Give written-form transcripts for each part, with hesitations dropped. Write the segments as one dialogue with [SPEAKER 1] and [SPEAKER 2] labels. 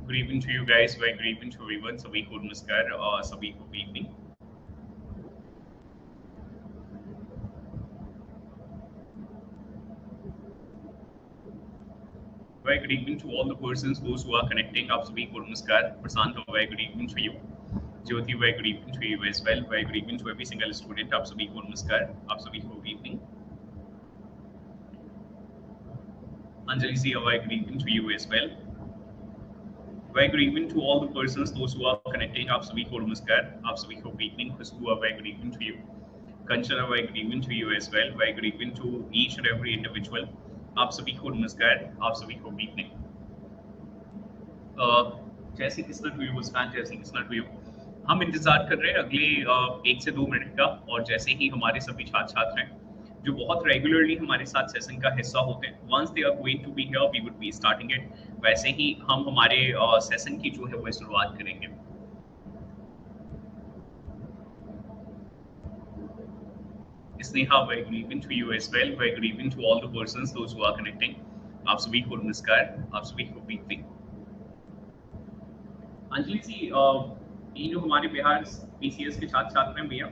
[SPEAKER 1] Good evening to you guys. Very good evening to everyone. सभी को नमस्कार और सभी को good evening. Very good evening to all the persons, those who are connecting. आप सभी को नमस्कार. Prasant, very good evening to you. Jyoti, very good evening to you as well. Very good evening to every single student. आप सभी को नमस्कार. आप सभी को good evening. Anjali ji, a very good evening to you as well. Very good evening to all the persons, those who are connecting. आप सभी को नमस्कार. आप सभी को good evening. Khushbu, a very good evening to you. Kanchan, a very good evening to you as well. Very good evening to each and every individual. आप सभी को नमस्कार. आप सभी को good evening. जय श्री कृष्ण टू यू मुस्कान. जय श्री कृष्ण टू यू. हम इंतजार कर रहे हैं अगले 1 से 2 मिनट का, और जैसे ही हमारे सभी छात्र छात्र हैं जो बहुत रेगुलरली हमारे साथ सेशन का हिस्सा होते हैं, once they are going to be here we would be starting it. वैसे ही हम हमारे सेशन की जो है वो शुरुआत करेंगे. Sneha, very good evening to you as well. Very good evening to all the persons, those who are connecting. आप सभी को नमस्कार. आप सभी को good evening. अंजलि जी, ये जो हमारे बिहार पीसीएस के छात्र छात्र हैं भैया,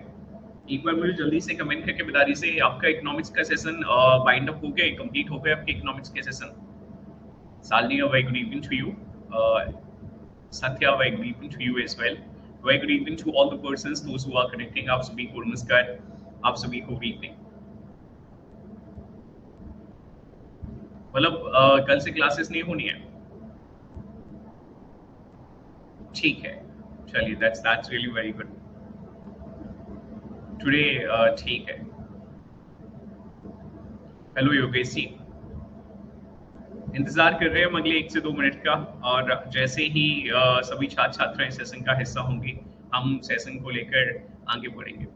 [SPEAKER 1] एक बार मुझे जल्दी से कमेंट करके बता दीजिए आपका इकोनॉमिक्स का सेशन वाइंड अप हो गया, कंप्लीट हो गया आपके इकोनॉमिक्स के session. Salini, a very good evening to you. Satya, a very good evening to you as well. Very good evening to all the persons, those who are connecting. आप सभी को नमस्कार. आप सभी को good evening. मतलब कल से क्लासेस नहीं होनी है. ठीक है, चलिए, that's really very good. Today ठीक है. हेलो योगेश जी, इंतजार कर रहे हैं हम अगले 1 से 2 मिनट का, और जैसे ही सभी छात्र छात्राएं सेशन का हिस्सा होंगे हम सेशन को लेकर आगे बढ़ेंगे.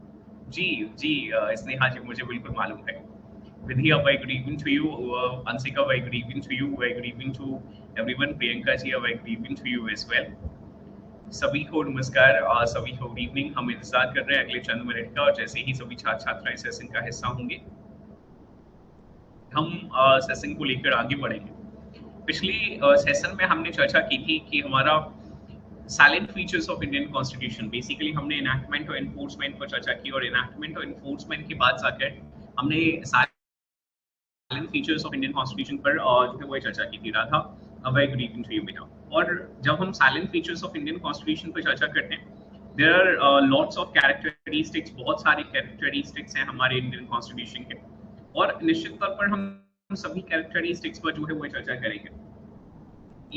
[SPEAKER 1] जी जी, स्नेहा जी, मुझे बिल्कुल मालूम है. विधिया, very good evening to you. Anshika, very good evening to you. Very good evening to everyone. Priyanka ji, very good evening to you as well. सभी को नमस्कार और सभी को गुड इवनिंग. हम इंतजार कर रहे हैं अगले चंद मिनट का, और जैसे ही सभी छात्र छात्राएं सेशन का हिस्सा होंगे हम सेशन को लेकर आगे बढ़ेंगे. पिछली सेशन में हमने चर्चा की थी कि हमारा silent features of Indian constitution, basically हमने इनैक्टमेंट और एनफोर्समेंट पर चर्चा की, और इनैक्टमेंट और एनफोर्समेंट के बाद जाकर हमने silent features of Indian constitution पर जो है वो चर्चा की थी. Radha, a very good evening to you बेटा. और जब हम silent features of Indian constitution पर चर्चा करते हैं, there are lots of characteristics, बहुत सारे कैरेक्टरिस्टिक्स हैं हमारे इंडियन कॉन्स्टिट्यूशन के, और निश्चित तौर पर हम सभी कैरेक्टरिस्टिक्स पर जो है वो चर्चा करेंगे.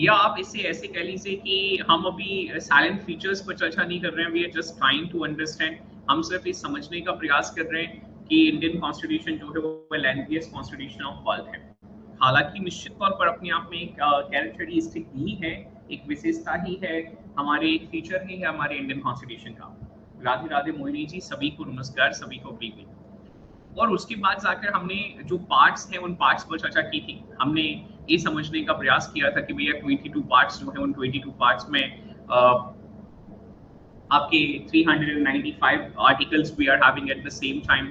[SPEAKER 1] या आप इसे ऐसे कह लीजिए कि हम अभी साइलेंट फीचर्स पर चर्चा नहीं कर रहे हैं. We are just trying to understand. हम सिर्फ इस समझने का प्रयास कर रहे हैं कि इंडियन कॉन्स्टिट्यूशन जो है वो लैंडलिएस्ट कॉन्स्टिट्यूशन ऑफ वर्ल्ड है. हालांकि निश्चित तौर पर अपने आप में एक कैरेक्टरिस्टिक ही है, एक विशेषता ही है, हमारे एक फीचर ही है हमारे इंडियन कॉन्स्टिट्यूशन का. राधे राधे मोहिनी जी, सभी को नमस्कार, सभी को गुड इवनिंग. और उसके बाद जाकर हमने जो पार्ट्स हैं उन पार्ट्स पर चर्चा की थी. हमने ये समझने का प्रयास किया था कि भैया 22 पार्ट्स जो है उन 22 पार्ट्स में आपके 395 articles we are having at the same time,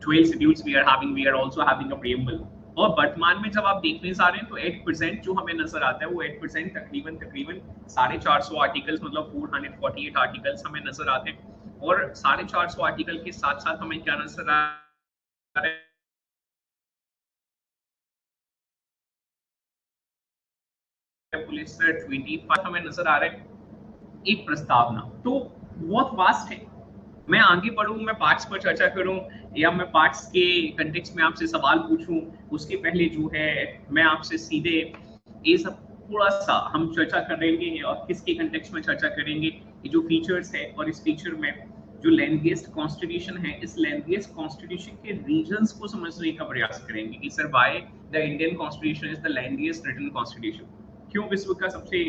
[SPEAKER 1] 12 schedules we are having, we are also having a preamble. और वर्तमान में जब आप देखने जा रहे हैं तो 8% जो हमें नजर आता है वो 8% तकरीबन 450 आर्टिकल्स, मतलब 448 आर्टिकल्स हमें नजर आते हैं. और 450 आर्टिकल के साथ साथ हमें क्या नजर आ रहा है, पुलिस 25 हमें नजर आ रहा है. एक प्रस्तावना तो बहुत वास्ट है. मैं आगे बढ़ूं, मैं पार्ट्स पर चर्चा करूं, या मैं पार्ट्स के कंटेक्स्ट में आपसे सवाल पूछूं, उसके पहले जो है मैं आपसे सीधे ये सब थोड़ा सा हम चर्चा करेंगे, और किसके कंटेक्स्ट में चर्चा करेंगे, ये जो फीचर्स है, और इस फीचर में जो लैंडलिएस्ट कॉन्स्टिट्यूशन है, इस लैंडलिएस्ट कॉन्स्टिट्यूशन के रीजंस को समझने का प्रयास करेंगे कि sir why the Indian constitution is the lengthiest written constitution. क्यों विश्व का सबसे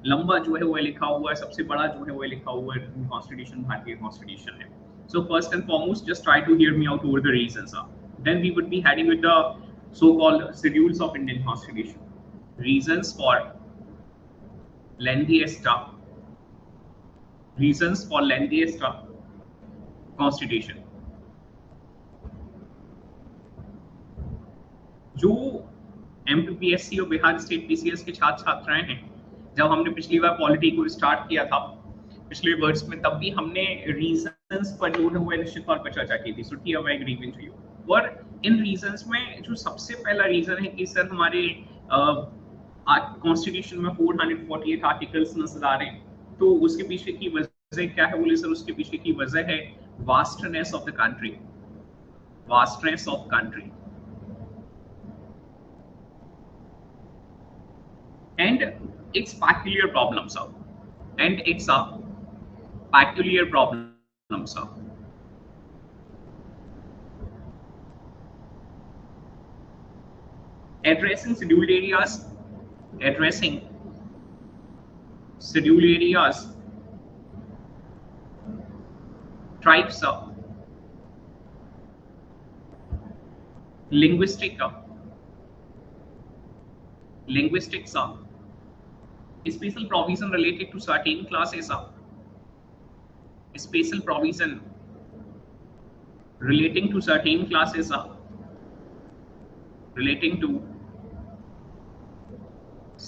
[SPEAKER 1] लंबा जो है वो लिखा हुआ है, सबसे बड़ा जो है वो लिखा हुआ है कॉन्स्टिट्यूशन भारतीय कॉन्स्टिट्यूशन है. So first and foremost, just try to hear me out over the reasons. Then we would be heading with the so-called schedules of Indian Constitution. Reasons for lengthiest Constitution. जो MPPSC और Bihar state PCS के छात्र छात्राएं हैं जब हमने पिछली बार polity को स्टार्ट किया था पिछले वर्ड्स में, तब भी हमने रीजंस पर जो है वो निश्चित तौर पर चर्चा की थी। सो टी आई एग्री विद यू। और इन रीजंस में जो सबसे पहला रीजन है कि सर हमारे कॉन्स्टिट्यूशन में 448 आर्टिकल्स नजर आ रहे हैं, तो उसके पीछे की वजह क्या है बोले सर? उसके पीछे की वजह है vastness of the country, vastness of country and its peculiar problems are and its peculiar problems are addressing scheduled areas tribes linguistics special provision related to certain classes special provision relating to certain classes relating to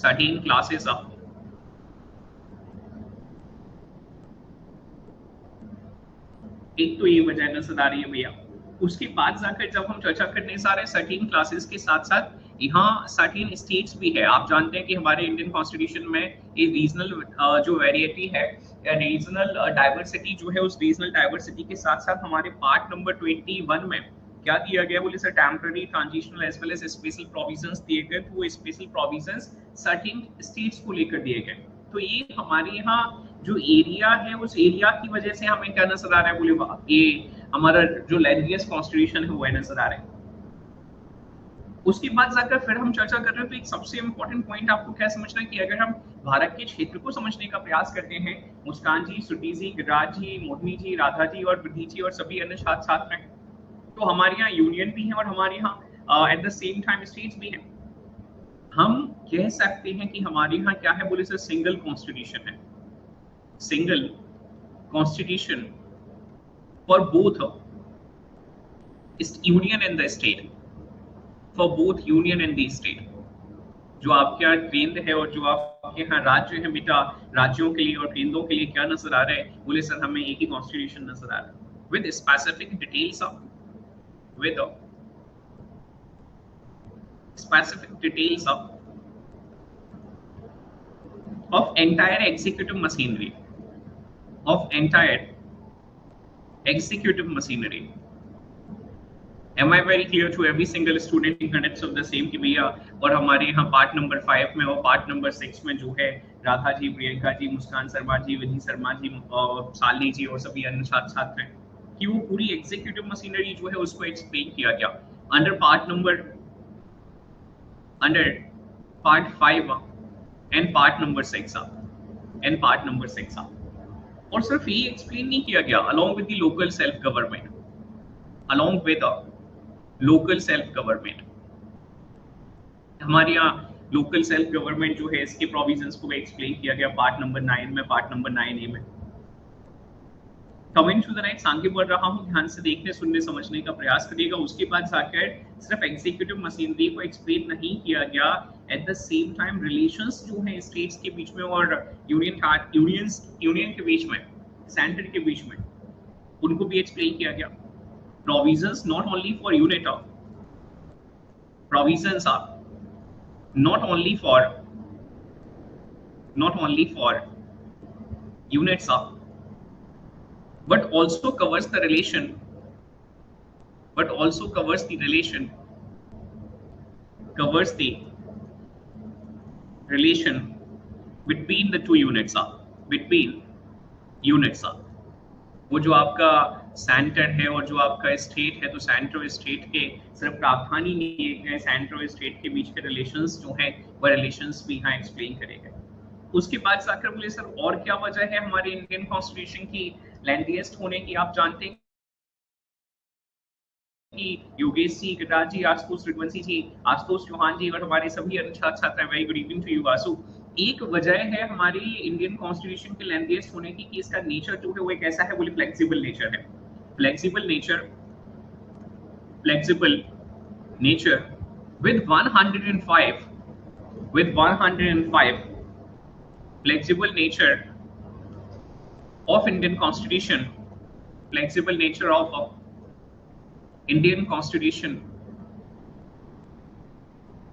[SPEAKER 1] certain classes एक तो ये वजह नजर आ रही है भैया। उसके बाद जाकर जब हम चर्चा करने जा रहे हैं सर्टेन क्लासेस के साथ साथ यहाँ सर्टेन स्टेट्स भी है। आप जानते हैं कि हमारे इंडियन कॉन्स्टिट्यूशन में एक रीजनल जो वेरिएटी है, रीजनल डाइवर्सिटी जो है, उस रीजनल डाइवर्सिटी के साथ साथ हमारे पार्ट नंबर 21 में क्या दिया गया बोले sir? Temporary, transitional as well as special provisions दिए गए। तो वो स्पेशल प्रोविजंस सर्टेन स्टेट्स को लेकर दिए गए। तो ये हमारे यहाँ जो एरिया है उस एरिया की वजह से हमें क्या नजर आ रहा है बोले? ये हमारा जो लैंडलेस कॉन्स्टिट्यूशन है वो नजर आ रहा है। उसके बाद जाकर फिर हम चर्चा कर रहे हैं तो एक सबसे इंपॉर्टेंट पॉइंट आपको क्या समझना है कि अगर हम भारत के क्षेत्र को समझने का प्रयास करते हैं, मुस्कान जी, श्रुति जी, गिरिराज जी, मोहिनी जी, राधा जी और वृद्धि जी और सभी अन्य छात्र छात्र हैं, तो हमारे यहाँ यूनियन भी है और हमारे यहाँ eight the same time states भी हैं। हम कह सकते हैं कि हमारे यहाँ क्या है बोले सर? सिंगल कॉन्स्टिट्यूशन है, single constitution for both union and the state, for both union and the state. जो आपके यहाँ केंद्र है और जो आपके यहाँ राज्य है बेटा, राज्यों के लिए और केंद्रों के लिए क्या नजर आ रहा है बोले सर? हमें एक ही कॉन्स्टिट्यूशन नजर आ रहा है with specific details with specific details of entire executive machinery, of entire executive machinery. Am I very clear to every single student in context of the same कि भैया? और हमारे यहाँ पार्ट नंबर 5 में और पार्ट नंबर 6 में जो है राधा जी, प्रियंका जी, मुस्कान शर्मा जी, विधि शर्मा जी, साली जी और सभी अन्य छात्र छात्र हैं कि वो पूरी एग्जीक्यूटिव मशीनरी जो है उसको एक्सप्लेन किया गया under part 5 and part number 6 और सिर्फ ये एक्सप्लेन नहीं किया गया along with the local self government, along with local self government. हमारे यहाँ लोकल सेल्फ गवर्नमेंट जो है इसके प्रोविजंस को भी एक्सप्लेन किया गया पार्ट नंबर 9 में, पार्ट नंबर 9A में। कमिंग टू द नेक्स्ट, आगे बढ़ रहा हूँ, ध्यान से देखने, सुनने, समझने का प्रयास करिएगा। उसके बाद जाकर सिर्फ एग्जीक्यूटिव मशीनरी को एक्सप्लेन नहीं किया गया, eight the same time relations जो है स्टेट्स के बीच में और यूनियन के बीच में, सेंटर के बीच में, उनको भी एक्सप्लेन किया गया। Provisions not only for unit, provisions are not only for units but also covers the relation between the two units वो जो आपका सेंटर है और जो आपका स्टेट है, तो सेंटर और स्टेट के सिर्फ प्रावधान ही नहीं है, सेंटर और स्टेट के बीच के रिलेशंस जो हैं वो रिलेशंस भी यहाँ एक्सप्लेन करेंगे। उसके बाद जाकर बोले सर और क्या वजह है हमारे इंडियन कॉन्स्टिट्यूशन की लेंथीएस्ट होने की? आप जानते हैं कि योगेश जी, गिरिराज जी, आशुतोष रघुवंशी जी, आशुतोष चौहान जी और हमारे सभी अन्य छात्र छात्रा, very good evening to you Vasu. एक वजह है हमारी इंडियन कॉन्स्टिट्यूशन के लेंथीएस्ट होने की कि इसका नेचर जो है वो एक ऐसा है, बोले फ्लेक्सिबल नेचर है। Flexible nature with 105 flexible nature of Indian Constitution, flexible nature of Indian Constitution,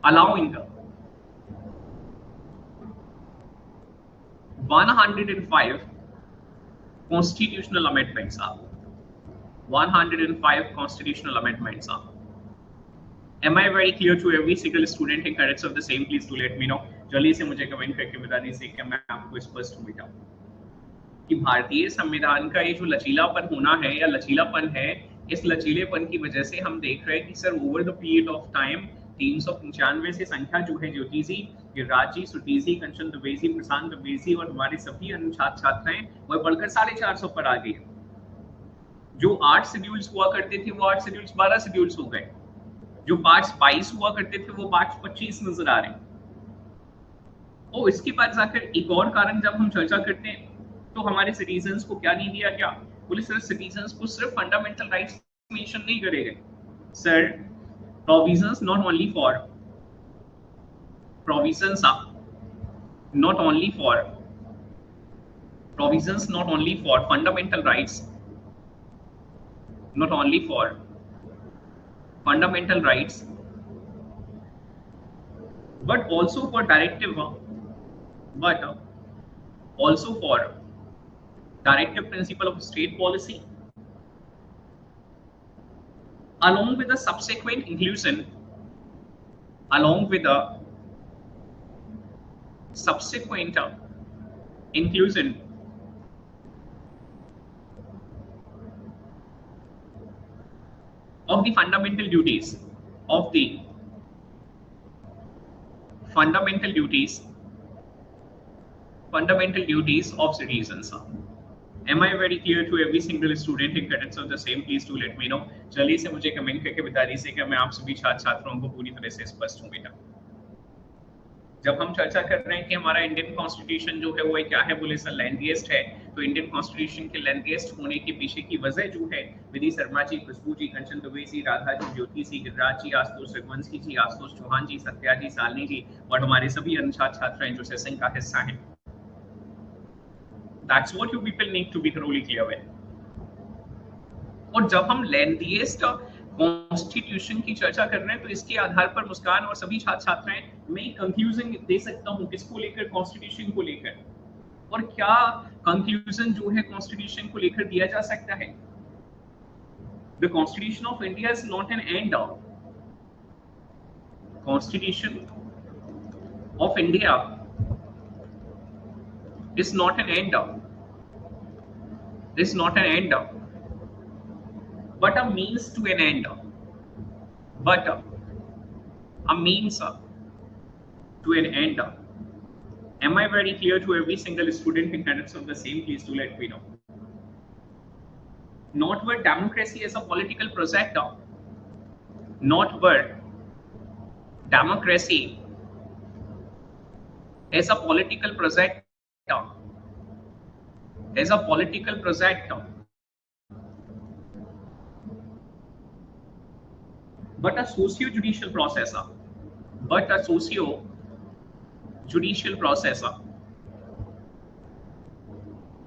[SPEAKER 1] allowing 105 constitutional amendments are 105 constitutional amendments are. Am I very clear to every single student in cadets of the same? Please do let me know. जल्दी से मुझे comment करके बता दीजिए कि मैं आपको स्पष्ट हूं बेटा कि भारतीय संविधान का ये जो लचीलापन होना है या लचीलापन है, इस लचीलेपन की वजह से हम देख रहे हैं कि sir over the period of time 395 से संख्या जो है ज्योति जी, गिरिराज जी, श्रुति जी, कंचन दुबे जी, प्रशांत दुबे जी और हमारे सभी अन्य छात्र छात्राएं वह बढ़कर 450 पर आ गई। जो 8 शेड्यूल्स हुआ करते थे वो 8 शेड्यूल्स 12 शेड्यूल्स हो गए। जो पार्ट्स 22 हुआ करते थे वो पार्ट्स 25 नजर आ रहे हैं। और इसके बाद जाकर एक और कारण जब हम चर्चा करते हैं तो हमारे सिटीजन्स को क्या नहीं दिया गया? बोले सर सिटीजन्स को सिर्फ फंडामेंटल राइट्स मेंशन नहीं करे गए sir, provisions not only for provisions not only for provisions not only for fundamental rights, not only for fundamental rights but also for directive, but also for directive principle of state policy, along with the subsequent inclusion, along with the subsequent inclusion of the fundamental duties of the fundamental duties of citizens. Am I very clear to every single student in cadets of the same? Please do let me know. जल्दी से मुझे comment करके बता दीजिए कि मैं आप सभी छात्र छात्राओं को पूरी तरह से स्पष्ट हूं बेटा। जब हम चर्चा कर रहे हैं कि हमारा इंडियन कॉन्स्टिट्यूशन जो है वो क्या है, बोले सर लेंथीएस्ट है, तो इंडियन कॉन्स्टिट्यूशन के लेंथीएस्ट होने के पीछे की वजह जो है विधि शर्मा जी, खुशबू जी, कंचन दुबे जी, राधा जी, ज्योति जी, गिरिराज जी, आशुतोष रघुवंशी जी, आशुतोष चौहान जी, सत्या जी, शालिनी जी और हमारे सभी अन्य छात्र छात्राएं जो सेशन का हिस्सा हैं। That's what you people need to be thoroughly clear with. और जब हम लेंथीएस्ट कॉन्स्टिट्यूशन की चर्चा कर रहे हैं तो इसके आधार पर मुस्कान और सभी छात्र छात्राएं मैं कंक्लूजन दे सकता हूं किसको लेकर, कॉन्स्टिट्यूशन को लेकर। और क्या कंक्लूजन जो है कॉन्स्टिट्यूशन को लेकर दिया जा सकता है? The constitution of India is not an and. Constitution of India is not an end, is not an end but a means to an end, but a means to an end. Am I very clear to every single student in cadets of the same? Please do let me know. Not word democracy as a political project, not word democracy as a political project, as a political project, but a socio-judicial process, but a socio-judicial process.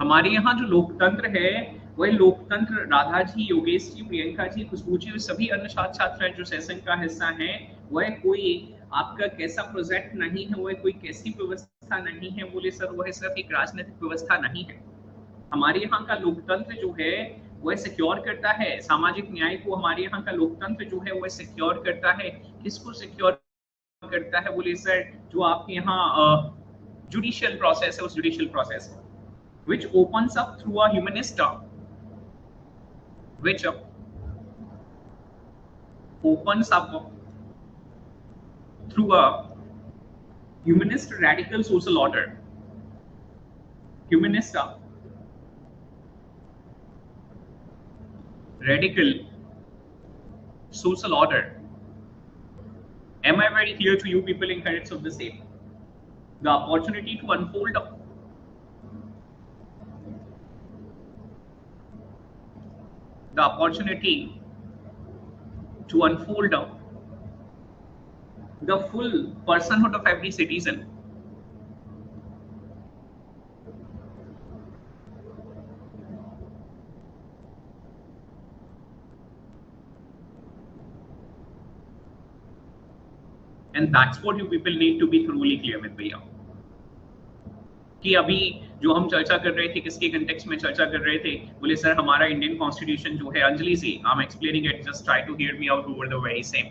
[SPEAKER 1] हमारे यहाँ जो लोकतंत्र है वह लोकतंत्र राधा जी, योगेश जी, प्रियंका जी, खुशबू जी और सभी अन्य छात्र छात्राएं जो सेशन का हिस्सा हैं वह कोई आपका कैसा प्रोजेक्ट नहीं है, वह कोई कैसी व्यवस्था नहीं है, बोले सर वह सिर्फ एक राजनीतिक व्यवस्था नहीं है। हमारे यहाँ का लोकतंत्र जो है वह सिक्योर करता है सामाजिक न्याय को। हमारे यहाँ का लोकतंत्र जो है वह सिक्योर करता है, किसको सिक्योर करता है, बोले सर जो आपके यहाँ जुडिशियल प्रोसेस है, उस judicial process which opens up through a humanist, which opens up through a humanist radical social order, humanist radical social order. Am I very clear to you people in cadets of the same? The opportunity to unfold the opportunity to unfold the full personhood of every citizen, and that's what you people need to be thoroughly clear with भैया। कि अभी जो हम चर्चा कर रहे थे किसके कंटेक्स्ट में चर्चा कर रहे थे, बोले सर हमारा इंडियन कॉन्स्टिट्यूशन जो है, Anjali see I am explaining it, just try to hear me out over the very same.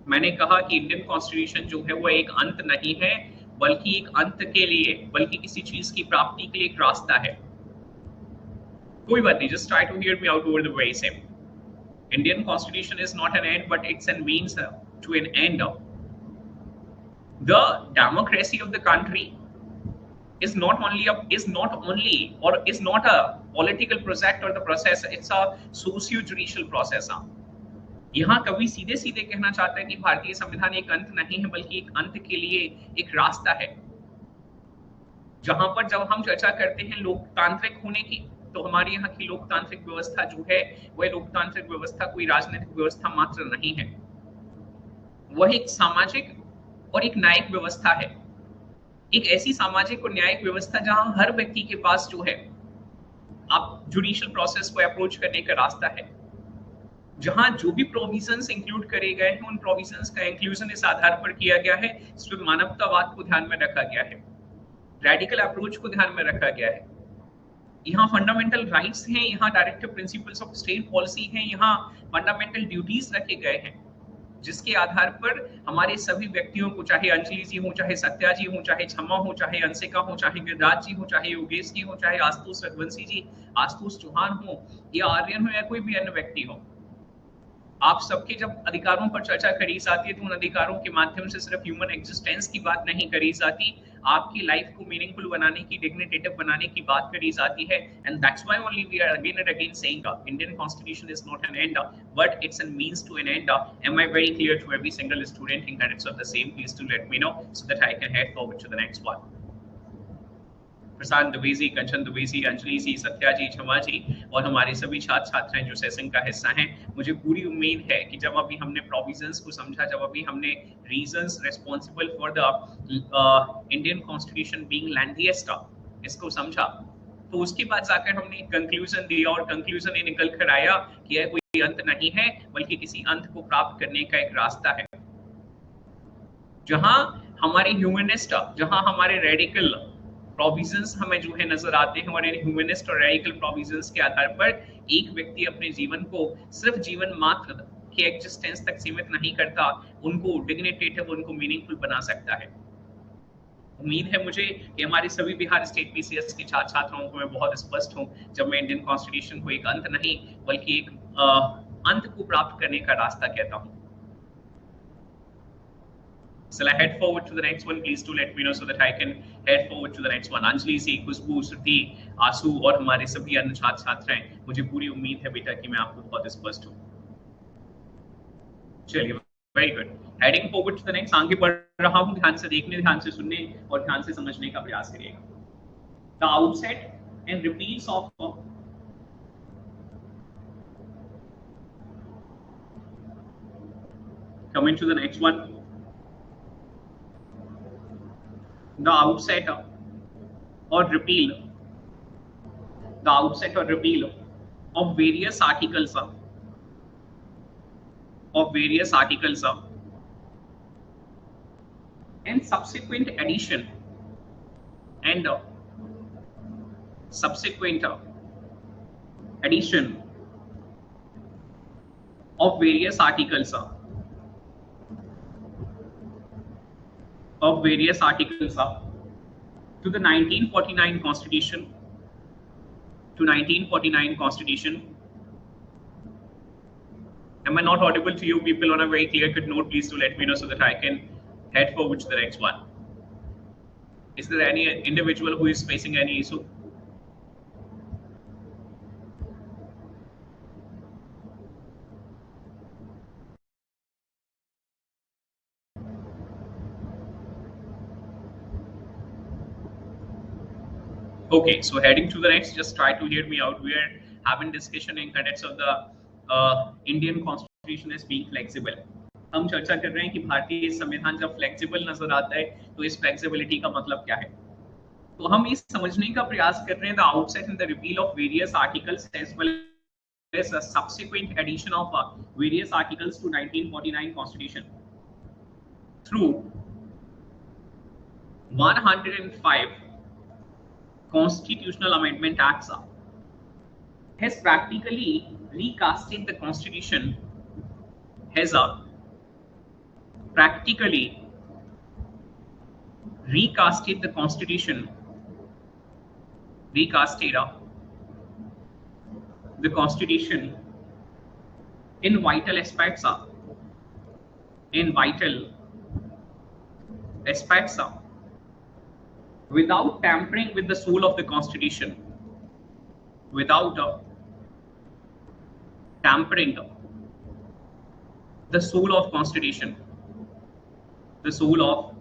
[SPEAKER 1] मैंने कहा कि इंडियन कॉन्स्टिट्यूशन जो है वो एक अंत नहीं है, बल्कि एक अंत के लिए, बल्कि किसी चीज की प्राप्ति के लिए एक रास्ता है। कोई बात नहीं, just try to hear me out over the very same. Indian constitution is not an end but it's a means to an end. The democracy of the country is not only or is not a political project or the process, it's a socio-judicial process। यहाँ कवि सीधे सीधे कहना चाहता है कि भारतीय संविधान एक अंत नहीं है, बल्कि एक अंत के लिए एक रास्ता है। जहां पर जब हम चर्चा करते हैं लोकतांत्रिक होने की, तो हमारे यहाँ की लोकतांत्रिक व्यवस्था जो है वह लोकतांत्रिक व्यवस्था कोई राजनीतिक व्यवस्था मात्र नहीं है, वह एक सामाजिक और एक न्यायिक व्यवस्था है। एक ऐसी सामाजिक और न्यायिक व्यवस्था जहां हर व्यक्ति के पास जो है आप जुडिशियल प्रोसेस को अप्रोच करने का रास्ता है, जहां जो भी प्रोविजंस इंक्लूड करे गए हैं उन प्रोविजंस का इंक्लूजन इस आधार पर किया गया है, इसमें मानवतावाद को ध्यान में रखा गया है, रेडिकल अप्रोच को ध्यान में रखा गया है। यहाँ फंडामेंटल राइट्स हैं, यहाँ directive principles of state policy हैं, यहाँ फंडामेंटल ड्यूटीज रखे गए हैं, जिसके आधार पर हमारे सभी व्यक्तियों को, चाहे अंजलि जी हो, चाहे सत्या जी हो, चाहे क्षमा हो, चाहे अंशिका हो, चाहे गिरिराज जी हो, चाहे योगेश जी हो, चाहे आशुतोष रघुवंशी जी, आशुतोष चौहान हो या आर्यन हो या कोई भी अन्य व्यक्ति हो, आप सबके जब अधिकारों पर चर्चा करी जाती है तो उन अधिकारों के माध्यम से सिर्फ ह्यूमन एग्जिस्टेंस की बात नहीं करी जाती, आपकी लाइफ को मीनिंगफुल बनाने की, डिग्निटेटिव बनाने की बात करी जाती है। And that's why only we are again and again saying Indian constitution is not an end but it's a means to an end. Am I very clear to every single student in credits of the same? Please do let me know so that I can head forward to the next one. प्रशांत द्विवेदी, कंचन द्विवेदी, अंजलि जी, सत्या जी, क्षमा जी और हमारे सभी छात्र छात्राएं जो session का हिस्सा हैं, मुझे पूरी उम्मीद है कि जब अभी हमने प्रोविजंस को समझा, जब अभी हमने reasons responsible for the Indian constitution being lengthiest इसको समझा, तो उसके बाद जाकर हमने एक कंक्लूजन दिया और कंक्लूजन ये निकल कर आया कि यह कोई अंत नहीं है, बल्कि किसी अंत को प्राप्त करने का एक रास्ता है। जहां हमारे ह्यूमनिस्ट, जहां हमारे रेडिकल प्रोविजंस हमें जो है नजर आते हैं, और इन ह्यूमनिस्ट और रेडिकल प्रोविजंस के आधार पर एक व्यक्ति अपने जीवन को सिर्फ जीवन मात्र के एग्जिस्टेंस तक सीमित नहीं करता, उनको डिग्निटेटिव, उनको मीनिंगफुल बना सकता है। उम्मीद है मुझे कि हमारे सभी बिहार स्टेट पीसीएस के छात्र छात्राओं को मैं बहुत स्पष्ट हूं जब मैं इंडियन कॉन्स्टिट्यूशन को एक अंत नहीं बल्कि एक अंत को प्राप्त करने का रास्ता कहता हूं। Shall I head forward to the next one? Please do let me know so that I can head forward to the next one. Anjali सी, खुशबू, श्रुति, आसू और हमारे सभी अन्य छात्र छात्राएं, मुझे पूरी उम्मीद है बेटा कि मैं आपको बहुत स्पष्ट हूं। चलिए, very good. Heading forward to the next, आगे बढ़ रहा हूं, ध्यान से देखने, ध्यान से सुनने और ध्यान से समझने का प्रयास करिएगा। The outset and repeats of coming to the next one. The outset or repeal of various articles and subsequent addition and subsequent addition of various articles to the 1949 Constitution. Am I not audible to you people on a very clear cut note? Please do let me know so that I can head forward to the next one. Is there any individual who is facing any issue? Okay, so heading to the next, just try to hear me out. We are having discussion in context of the Indian Constitution as being flexible. हम चर्चा कर रहे हैं कि भारतीय संविधान जब flexible नजर आता है तो इस फ्लेक्सिबिलिटी का मतलब क्या है। तो हम इस समझने का प्रयास कर रहे हैं the outset and the repeal of various articles as well is a subsequent addition of various articles to 1949 Constitution through 105 Constitutional Amendment Acts has practically recasted the Constitution, has practically recasted the Constitution, the Constitution in vital aspects, without tampering with the soul of the Constitution, without tampering the soul of Constitution, the soul of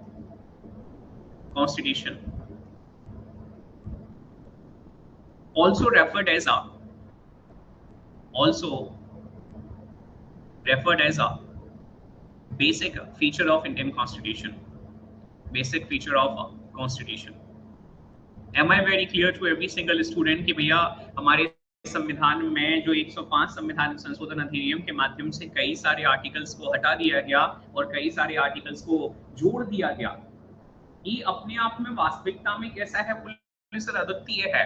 [SPEAKER 1] Constitution, also referred as a basic feature of Indian Constitution, basic feature of Constitution. Am I very clear to every single student कि भैया हमारे संविधान में जो 105 संविधान संशोधन अधिनियम के माध्यम से कई सारे आर्टिकल्स को हटा दिया गया और कई सारे आर्टिकल्स को जोड़ दिया गया, ये अपने आप में वास्तविकता में कैसा है पुलिस सर? अद्वितीय है,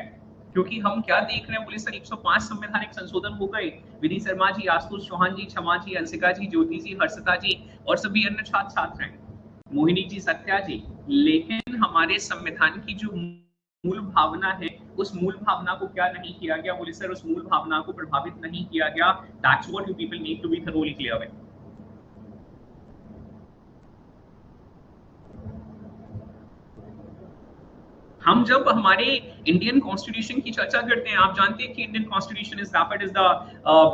[SPEAKER 1] क्योंकि हम क्या देख रहे हैं पुलिस सर, 105 संवैधानिक संशोधन हो गए, विधि शर्मा जी, आशुतोष चौहान जी, क्षमा जी, अंशिका जी, ज्योति जी, हर्षिता जी और सभी अन्य छात्र छात्राएं, मोहिनी जी, सत्या जी, लेकिन हमारे संविधान की जो मूल भावना है उस मूल भावना को क्या नहीं किया गया बोले सर? उस मूल भावना को प्रभावित नहीं किया गया। That's what you people need to be thoroughly clear with. हम जब हमारे इंडियन कॉन्स्टिट्यूशन की चर्चा करते हैं, आप जानते हैं कि Indian constitution is rapid is the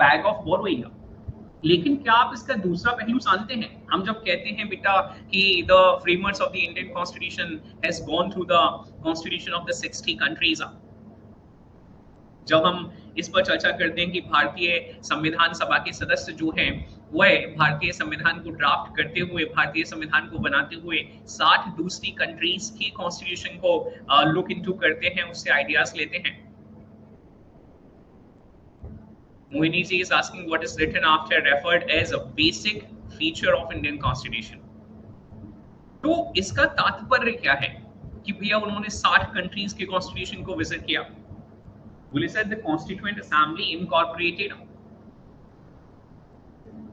[SPEAKER 1] bag of borrowing, लेकिन क्या आप इसका दूसरा पहलू जानते हैं? हम जब कहते हैं बेटा कि the framers of the Indian constitution has gone through the constitution of the 60 countries, जब हम इस पर चर्चा करते हैं कि भारतीय संविधान सभा के सदस्य जो हैं वह भारतीय संविधान को ड्राफ्ट करते हुए, भारतीय संविधान को बनाते हुए 60 दूसरी कंट्रीज की कॉन्स्टिट्यूशन को लुक इनटू करते हैं, उससे आइडियाज लेते हैं। Mohini ji is asking what is written after referred as a basic feature of Indian Constitution. तो इसका तात्पर्य क्या है कि भैया उन्होंने 60 कंट्रीज के कॉन्स्टिट्यूशन को विजिट किया? बोले sir the Constituent Assembly incorporated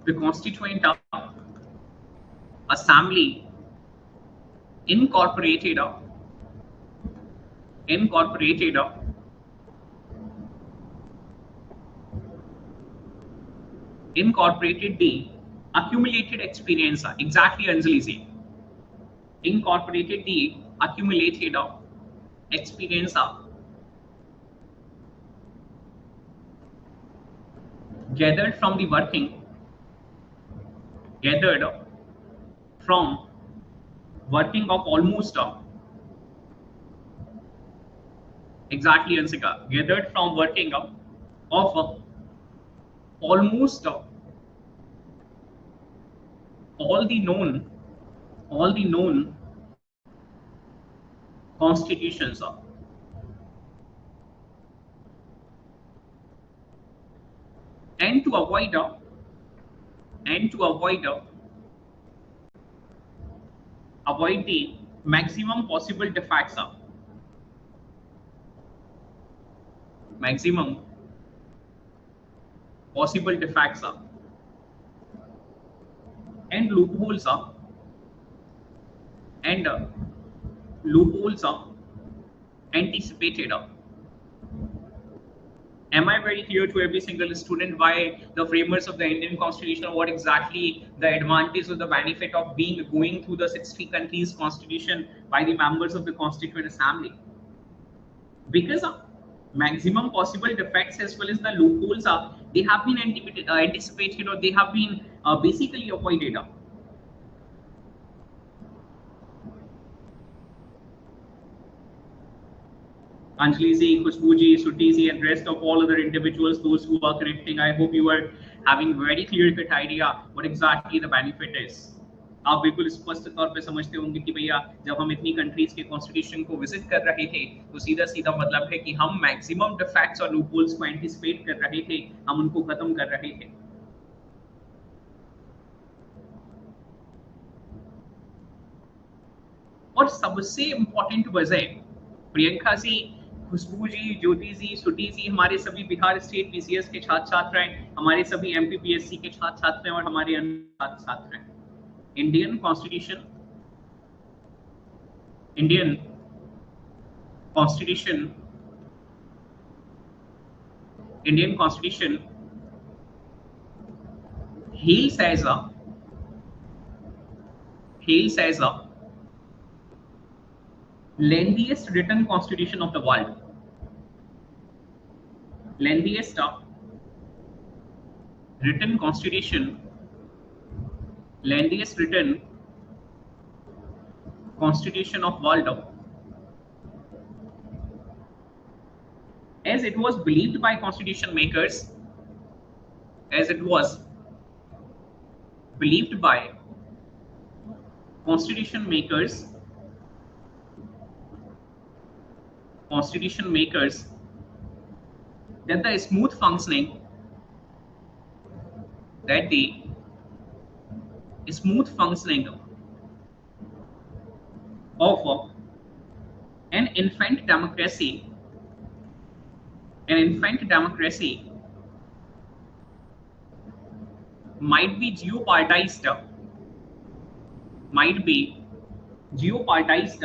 [SPEAKER 1] the Constituent Assembly incorporated the accumulated experience, exactly Anjali ji, incorporated the accumulated experience gathered from working of almost exactly Ansika, gathered from working of almost all the known constitutions and to avoid the maximum possible defects and loopholes anticipated. Am I very clear to every single student why the framers of the Indian Constitution, what exactly the advantage or the benefit of going through the 60 countries constitution by the members of the Constituent Assembly? Because maximum possible defects as well as the loopholes they have been anticipated or they have been basically avoided. Anjali ji, Khushbu ji, Suti ji, and rest of all other individuals, those who are connecting, I hope you are having very clear-cut idea what exactly the benefit is. आप बिल्कुल स्पष्ट तौर पे समझते होंगे कि भैया जब हम इतनी कंट्रीज के कॉन्स्टिट्यूशन को विजिट कर रहे थे तो सीधा सीधा मतलब है कि हम मैक्सिमम डिफेक्ट्स और लूपहोल्स को एंटिसिपेट कर रहे थे, हम उनको खत्म कर रहे थे। और सबसे इंपॉर्टेंट वजह, प्रियंका जी, खुशबू जी, ज्योति जी, श्रुति जी, हमारे सभी बिहार स्टेट पीसीएस के छात्र छात्र हैं, हमारे सभी एमपीपीएससी के छात्र छात्र हैं और हमारे अन्य छात्र छात्र हैं। Indian constitution, Indian constitution, Indian constitution hails as a hails as a lengthiest written constitution of the world. Lengthiest written constitution, lengthiest written constitution of world, as it was believed by constitution makers, as it was believed by constitution makers, that the smooth functioning, that the smooth functioning of an infant democracy might be geopartized, might be geopartized,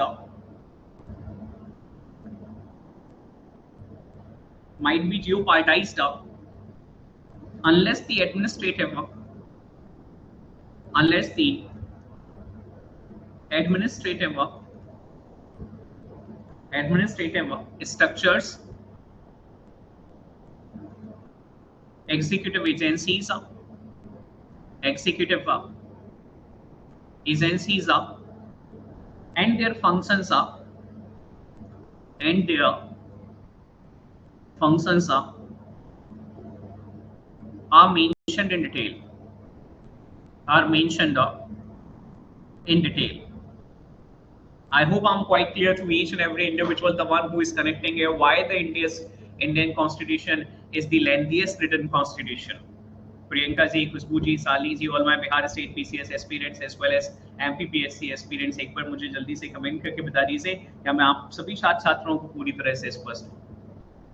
[SPEAKER 1] might be geopartized unless the administrative structures, executive agencies and their functions are mentioned in detail, I hope I'm quite clear to each and every individual, the one who is connecting here, why the Indian Constitution is the lengthiest written constitution. Priyanka ji, Khushbu ji, Sali ji, all my Bihar State PCS aspirants as well as MPPSC aspirants, एक बार मुझे जल्दी से comment करके बता दीजिए क्या मैं आप सभी छात्र छात्रों को पूरी तरह से स्पष्ट हूँ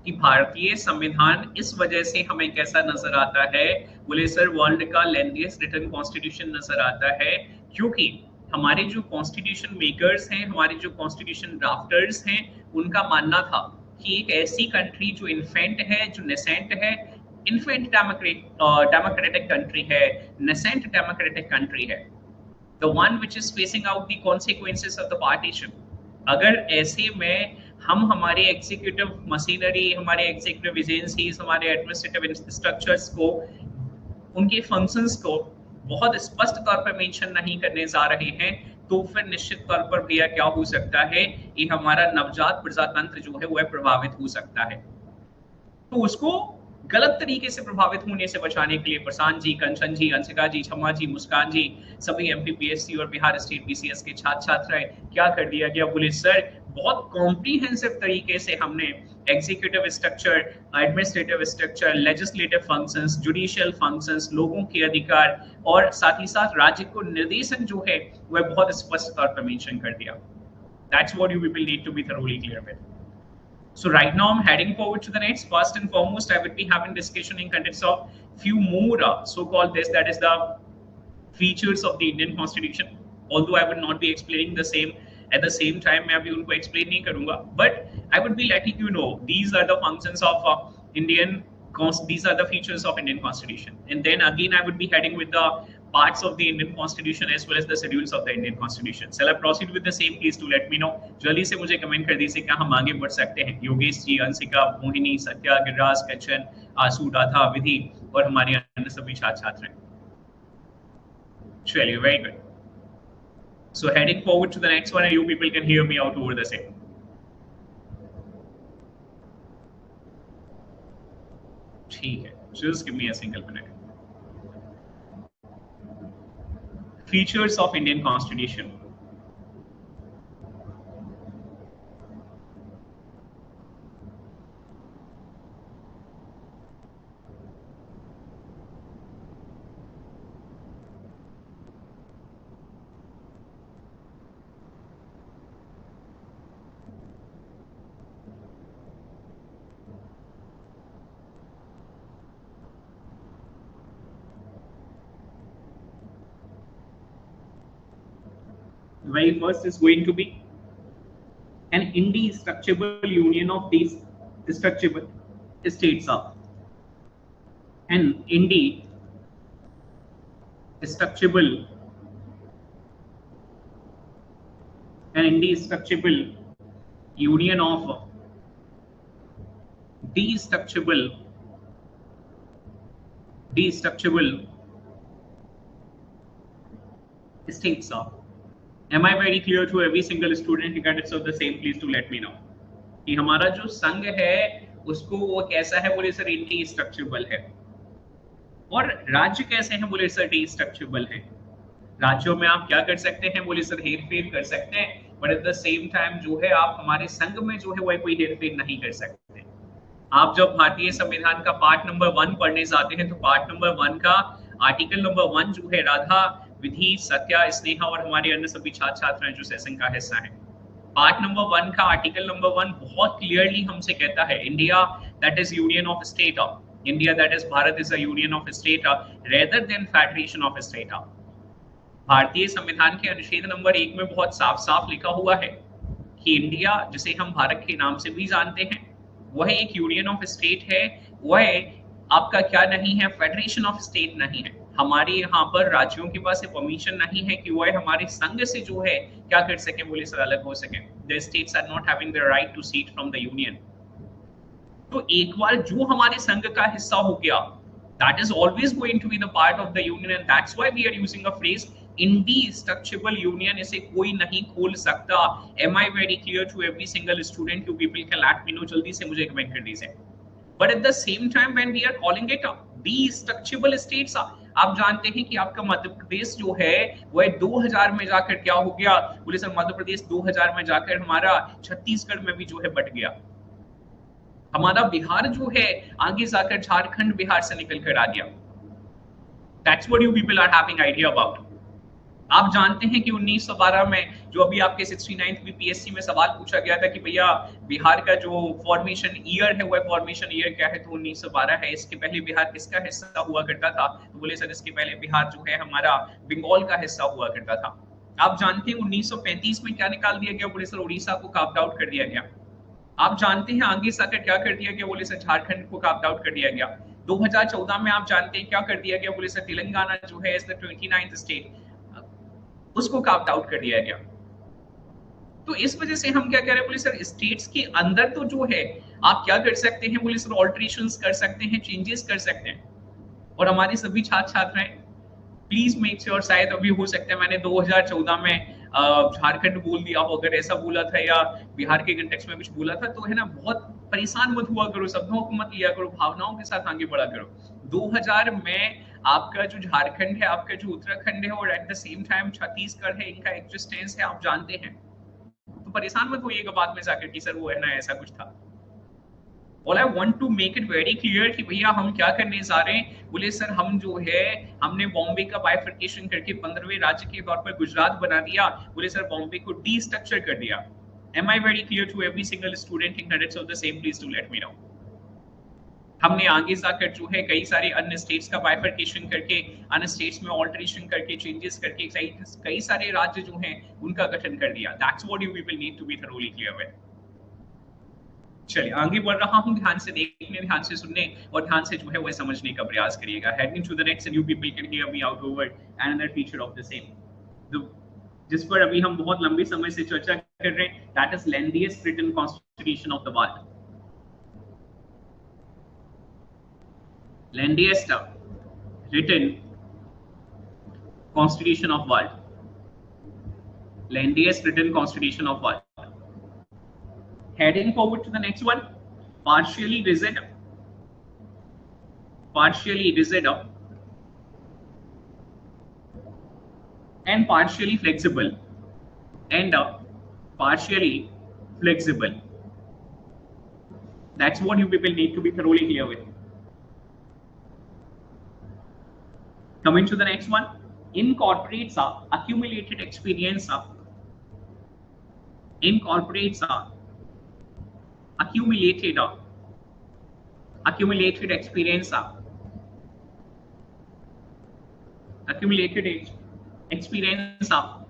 [SPEAKER 1] कि भारतीय संविधान इस वजह से हमें कैसा नजर आता है, बोले सर वर्ल्ड का लेंथीएस्ट रिटन कॉन्स्टिट्यूशन नजर आता है, क्योंकि हमारे जो कॉन्स्टिट्यूशन मेकर्स हैं, हमारे जो कॉन्स्टिट्यूशन ड्राफ्टर्स हैं, उनका मानना था कि एक ऐसी कंट्री जो इन्फेंट है, जो नेसेंट है, इन्फेंट डेमोक्रेटिक कंट्री है, नेसेंट डेमोक्रेटिक कंट्री है, the one which is facing out the consequences of the partition, अगर ऐसे में हम हमारे एग्जीक्यूटिव मशीनरी, हमारे एग्जीक्यूटिव एजेंसीज, हमारे एडमिनिस्ट्रेटिव स्ट्रक्चर्स को, उनके फंक्शंस को बहुत स्पष्ट तौर पर मेंशन नहीं करने जा रहे हैं, तो फिर निश्चित तौर पर भैया क्या हो सकता है, ये हमारा नवजात प्रजातंत्र जो है वह प्रभावित हो सकता है। तो उसको गलत तरीके से प्रभावित होने से बचाने के लिए प्रशांत जी, कंचन जी, अंशिका जी, छम्मा जी, मुस्कान जी, सभी एमपीपीएससी और बिहार स्टेट पीसीएस के छात्र छात्राएं, क्या कर दिया गया, बोले सर बहुत कॉम्प्रीहेंसिव तरीके से हमने executive structure, administrative structure, legislative functions, judicial functions, लोगों के अधिकार और साथ ही साथ राज्य को निर्देशन जो है वह बहुत स्पष्ट तौर पर मेंशन कर दिया। That's what you people need to be thoroughly clear with. So right now I'm heading forward to the next. First and foremost, I will be having discussion in context of few more so-called this, that is the features of the Indian Constitution. Although I will not be explaining the same at the same time, मैं अभी उनको explain नहीं करूँगा. But I would be letting you know these are the functions of these are the features of Indian Constitution. And then again I would be heading with the parts of the Indian Constitution as well as the schedules of the Indian Constitution. Shall I proceed with the same? Please do let me know. जल्दी से मुझे comment कर दीजिए क्या हम आगे बढ़ सकते हैं। योगेश जी, अंशिका, मोहिनी, सत्या, गिरिराज, कंचन, आशु, राधा, विधि और हमारे अन्य सभी छात्र छात्र हैं। चलिए, very good. So heading forward to the next one, and you people can hear me out over the same. ठीक है, just give me a single minute. features of Indian Constitution. The very first is going to be an indestructible union of these destructible states are. An indestructible union of destructible states are. Am I very clear to every single student regardless of the same? Please do let me know कि हमारा जो संघ है उसको वो कैसा है, बोले सर इनकी स्ट्रक्चरबल है, और राज्य कैसे हैं, बोले सर डिस्ट्रक्चरबल है। राज्यों में आप क्या कर सकते हैं, बोले सर हेर फेर कर सकते हैं, but at the same time जो है आप हमारे संघ में जो है वह कोई हेर फेर नहीं कर सकते। आप जब भारतीय संविधान का पार्ट नंबर 1 पढ़ने जाते हैं तो पार्ट नंबर 1 का आर्टिकल नंबर 1 जो है राधा, विधि, सत्या, स्नेहा और हमारे अन्य सभी छात्र छात्राएं जो सेशन का हिस्सा है, पार्ट नंबर 1 का आर्टिकल नंबर 1 बहुत क्लियरली हमसे कहता है India that is union of state of India, that is Bharat is a union of state rather than federation of state. भारतीय संविधान के अनुच्छेद नंबर 1 में बहुत साफ साफ लिखा हुआ है कि इंडिया, जिसे हम भारत के नाम से भी जानते हैं, वह एक यूनियन ऑफ स्टेट है, वह आपका क्या नहीं है, फेडरेशन ऑफ स्टेट नहीं है। हमारे यहाँ पर राज्यों के पास परमिशन नहीं है कि वह हमारे संघ से जो है क्या कर सके, बोले सर अलग हो सके। The states are not having the right to secede from the union. तो एक बार जो हमारे संघ का हिस्सा हो गया, that is always going to be the part of the union, and that's why we are using a phrase indestructible union. इसे कोई नहीं खोल सकता। Am I very clear to every single student? You people can let me know, जल्दी से मुझे comment कर दीजिए। But at the same time when we are calling it destructible states, आप जानते हैं कि आपका मध्य प्रदेश जो है वह 2000 में जाकर क्या हो गया, बोले सर मध्य प्रदेश 2000 में जाकर हमारा छत्तीसगढ़ में भी जो है बट गया। हमारा बिहार जो है आगे जाकर झारखंड बिहार से निकल कर आ गया। That's what you people are having idea about. आप जानते हैं कि 1912 में जो अभी आपके 69th बीपीएससी में सवाल पूछा गया था कि भैया बिहार का जो फॉर्मेशन ईयर है वह फॉर्मेशन ईयर क्या है, तो 1912 है। इसके पहले बिहार किसका हिस्सा हुआ करता था, तो बोले सर इसके पहले बिहार जो है हमारा बंगाल का हिस्सा हुआ करता था। आप जानते हैं 1935 में क्या निकाल दिया गया, बोले सर उड़ीसा को कार्व आउट कर दिया गया। आप जानते हैं आगे जाकर क्या कर दिया गया, बोले सर झारखंड को कार्व आउट कर दिया गया। 2014 में आप जानते हैं क्या कर दिया गया, बोले सर तेलंगाना जो है इज द 29th स्टेट, उसको कार्व आउट कर दिया गया। तो इस वजह से हम क्या कह रहे हैं, बोले सर स्टेट्स के अंदर तो जो है आप क्या कर सकते हैं, बोले सर ऑल्टरेशंस कर सकते हैं, चेंजेस कर सकते हैं। और हमारे सभी छात्र छात्राएं प्लीज मेक श्योर, शायद अभी हो सकता है मैंने 2014 में झारखंड बोल दिया हो, अगर ऐसा बोला था या बिहार के कंटेक्स्ट में कुछ बोला था तो है ना, बहुत परेशान मत हुआ करो, शब्दों को मत लिया करो, भावनाओं के साथ आगे बढ़ा करो। 2000 में आपका जो झारखंड है, आपका जो उत्तराखंड है और eight the same time Chhattisgarh है, इनका एग्जिस्टेंस है, आप जानते हैं। तो परेशान मत होइएगा बाद में जाकर कि सर वो है ना ऐसा कुछ था। All I want to make it very clear कि भैया हम क्या करने जा रहे हैं, बोले सर हम जो है हमने बॉम्बे का बाइफर्केशन करके 15वें राज्य के तौर पर गुजरात बना दिया, बोले सर बॉम्बे को डीस्ट्रक्चर कर दिया। Am I very clear to every single student in credits of the same? Please do let me know. हमने आगे जाकर जो है कई सारे अन्य स्टेट्स का बाइफर्केशन करके, अन्य स्टेट्स में ऑल्टरेशन करके, चेंजेस करके कई सारे राज्य जो हैं उनका गठन कर दिया। That's what you people need to be thoroughly clear with. चलिए आगे बढ़ रहा हूं, ध्यान से देखने, ध्यान से सुनने और ध्यान से जो है वह समझने का प्रयास करिएगा। Heading to the next and you people can hear me out over another feature of the same, जिस पर अभी हम बहुत लंबे समय से चर्चा कर रहे हैं, that is lengthiest written constitution of the world. Lengthiest written constitution of world. Lengthiest written constitution of world. Heading forward to the next one, partially rigid and partially flexible and partially flexible. That's what you people need to be thoroughly clear with. Coming to the next one, incorporates accumulated experience, incorporates accumulated accumulated experience, accumulated experience of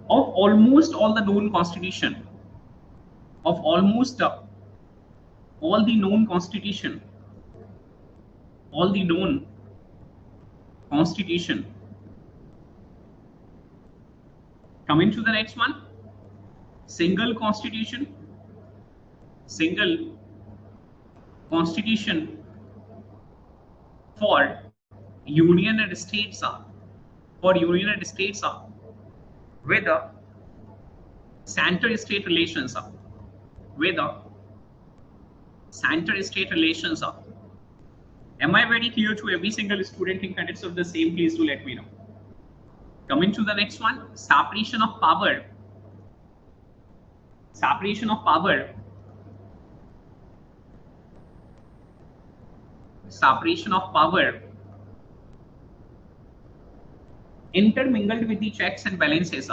[SPEAKER 1] almost all the known constitution, of almost all the known constitution, all the known constitution. Coming to the next one, single constitution, single constitution for union and states, for union and states with center state relations, with center state relations. Am I very clear to every single student in context of the same? Please do let me know. Coming to the next one, separation of power, separation of power, separation of power intermingled with the checks and balances,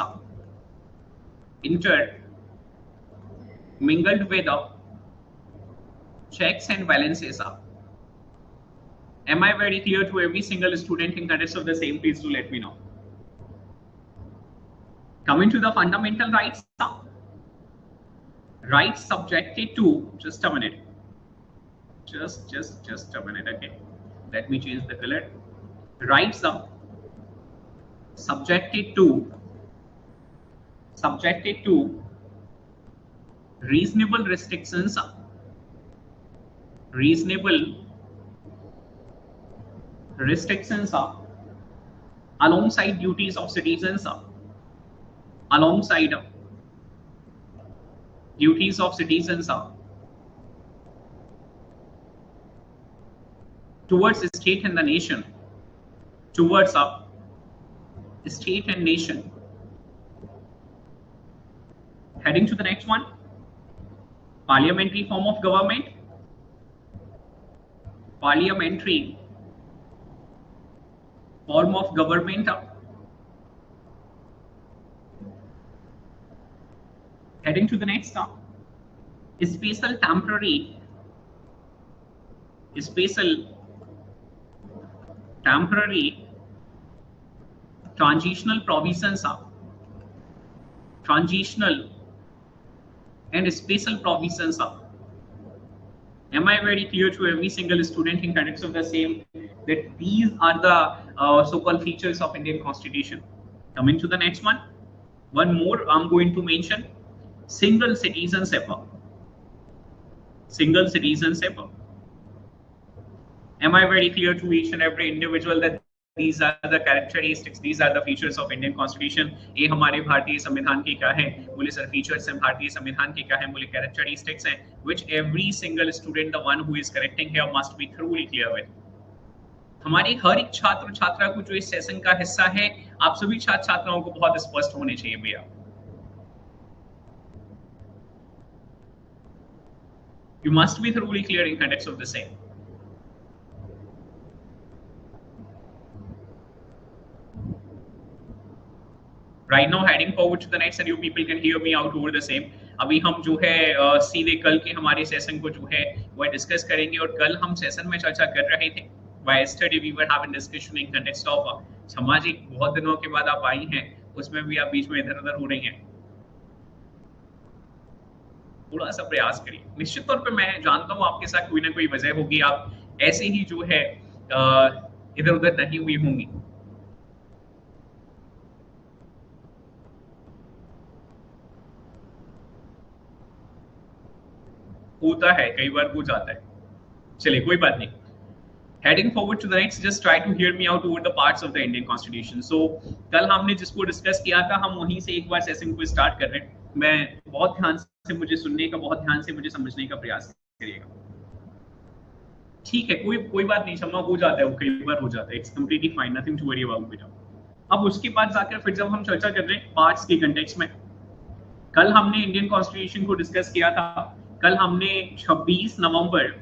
[SPEAKER 1] intermingled with checks and balances. Am I very clear to every single student in context of the same? Please do let me know. Coming to the fundamental rights, rights subjected to, just a minute, just a minute, okay, let me change the color. Rights subjected to reasonable restrictions, reasonable restrictions alongside duties of citizens, alongside duties of citizens towards the state and the nation, towards state and nation. Heading to the next one, parliamentary form of government, parliamentary form of government. Heading to the next, special temporary, special temporary transitional provisions, transitional and special provisions. Am I very clear to every single student in context of the same that these are the so-called features of Indian Constitution? Coming to the next one, one more I'm going to mention, single citizenship, single citizenship. Am I very clear to each and every individual that these are the characteristics, these are the features of Indian Constitution? ये हमारे भारतीय संविधान की क्या है? बोले sir features हैं भारतीय संविधान की क्या है? बोले characteristics हैं, which every single student, the one who is correcting here, must be thoroughly clear with. हमारे हर एक छात्र छात्रा को जो इस सेशन का हिस्सा है, आप सभी छात्र छात्राओं को बहुत स्पष्ट होने चाहिए भैया. You must be thoroughly clear in context of the same. Right now, heading forward to the next, and you people can hear me out over the same. अभी हम जो है सीधे कल के हमारे सेशन को जो है वो डिस्कस करेंगे, और कल हम सेशन में चर्चा कर रहे थे. By yesterday we were having discussion in context of सामाजिक, बहुत दिनों के बाद आप आई हैं, उसमें भी आप बीच में इधर-उधर हो रही हैं. थोड़ा सा प्रयास करिए. निश्चित तौर पे मैं जानता हूँ आपके साथ कोई ना कोई वजह होगी, आप ऐसे ही जो है इधर-उधर नहीं हुई होंगी. होता है, कई बार हो जाता है. चलिए कोई बात नहीं. Heading forward to the next, just try to hear me out over the parts of the Indian Constitution. So कल हमने जिसको डिस्कस किया था, हम वहीं से एक बार सेशन को स्टार्ट कर रहे हैं. मैं बहुत ध्यान से मुझे सुनने का, बहुत ध्यान से मुझे समझने का प्रयास करिएगा. ठीक है, कोई बात नहीं, क्षमा हो जाता है, वो कई बार हो जाता है. It's completely fine, nothing to worry about बेटा. अब उसके बाद जाकर फिर जब हम चर्चा कर रहे हैं पार्ट्स के कंटेक्स्ट में, कल हमने इंडियन कॉन्स्टिट्यूशन को डिस्कस किया था। कल हमने 26 नवंबर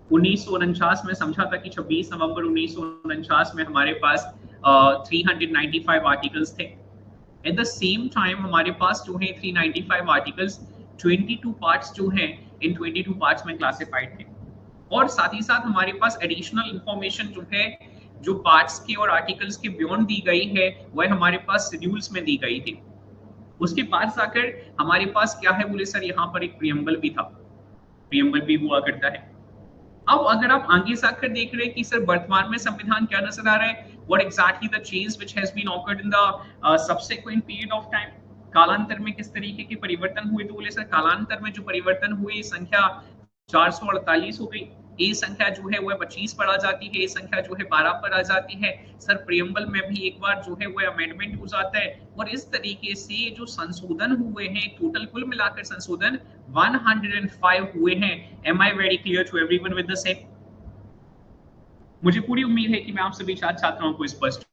[SPEAKER 1] 1949 में समझा था कि 26 नवंबर 1949 में हमारे पास 395 आर्टिकल्स थे। एट द सेम टाइम हमारे पास जो है 395 आर्टिकल्स 22 पार्ट्स जो हैं इन 22 पार्ट्स में क्लासिफाइड थे, और साथ ही साथ हमारे पास एडिशनल इंफॉर्मेशन जो है जो पार्ट्स के और आर्टिकल्स के बियॉन्ड दी गई है वह हमारे पास शेड्यूल्स में दी गई थी। उसके बाद जाकर हमारे पास क्या है बोले सर, यहाँ पर एक प्रियम्बल भी था, प्रियम्बल भी हुआ करता है। अब अगर आप आगे जाकर देख रहे हैं कि सर वर्तमान में संविधान क्या नजर आ रहा है, what exactly the change which has been occurred in the subsequent period of time, कालांतर में किस तरीके के परिवर्तन हुए, तो बोले सर कालांतर में जो परिवर्तन हुए संख्या 448 हो गई, ये संख्या जो है वह 25 पर आ जाती है, ये संख्या जो है 12 पर आ जाती है। सर प्रियम्बल में भी एक बार जो है वह अमेंडमेंट हो जाता है, और इस तरीके से जो संशोधन हुए हैं टोटल कुल मिलाकर संशोधन 105 हुए हैं। Am I very clear to everyone with the same? मुझे पूरी उम्मीद है कि मैं आप सभी छात्र छात्राओं को स्पष्ट।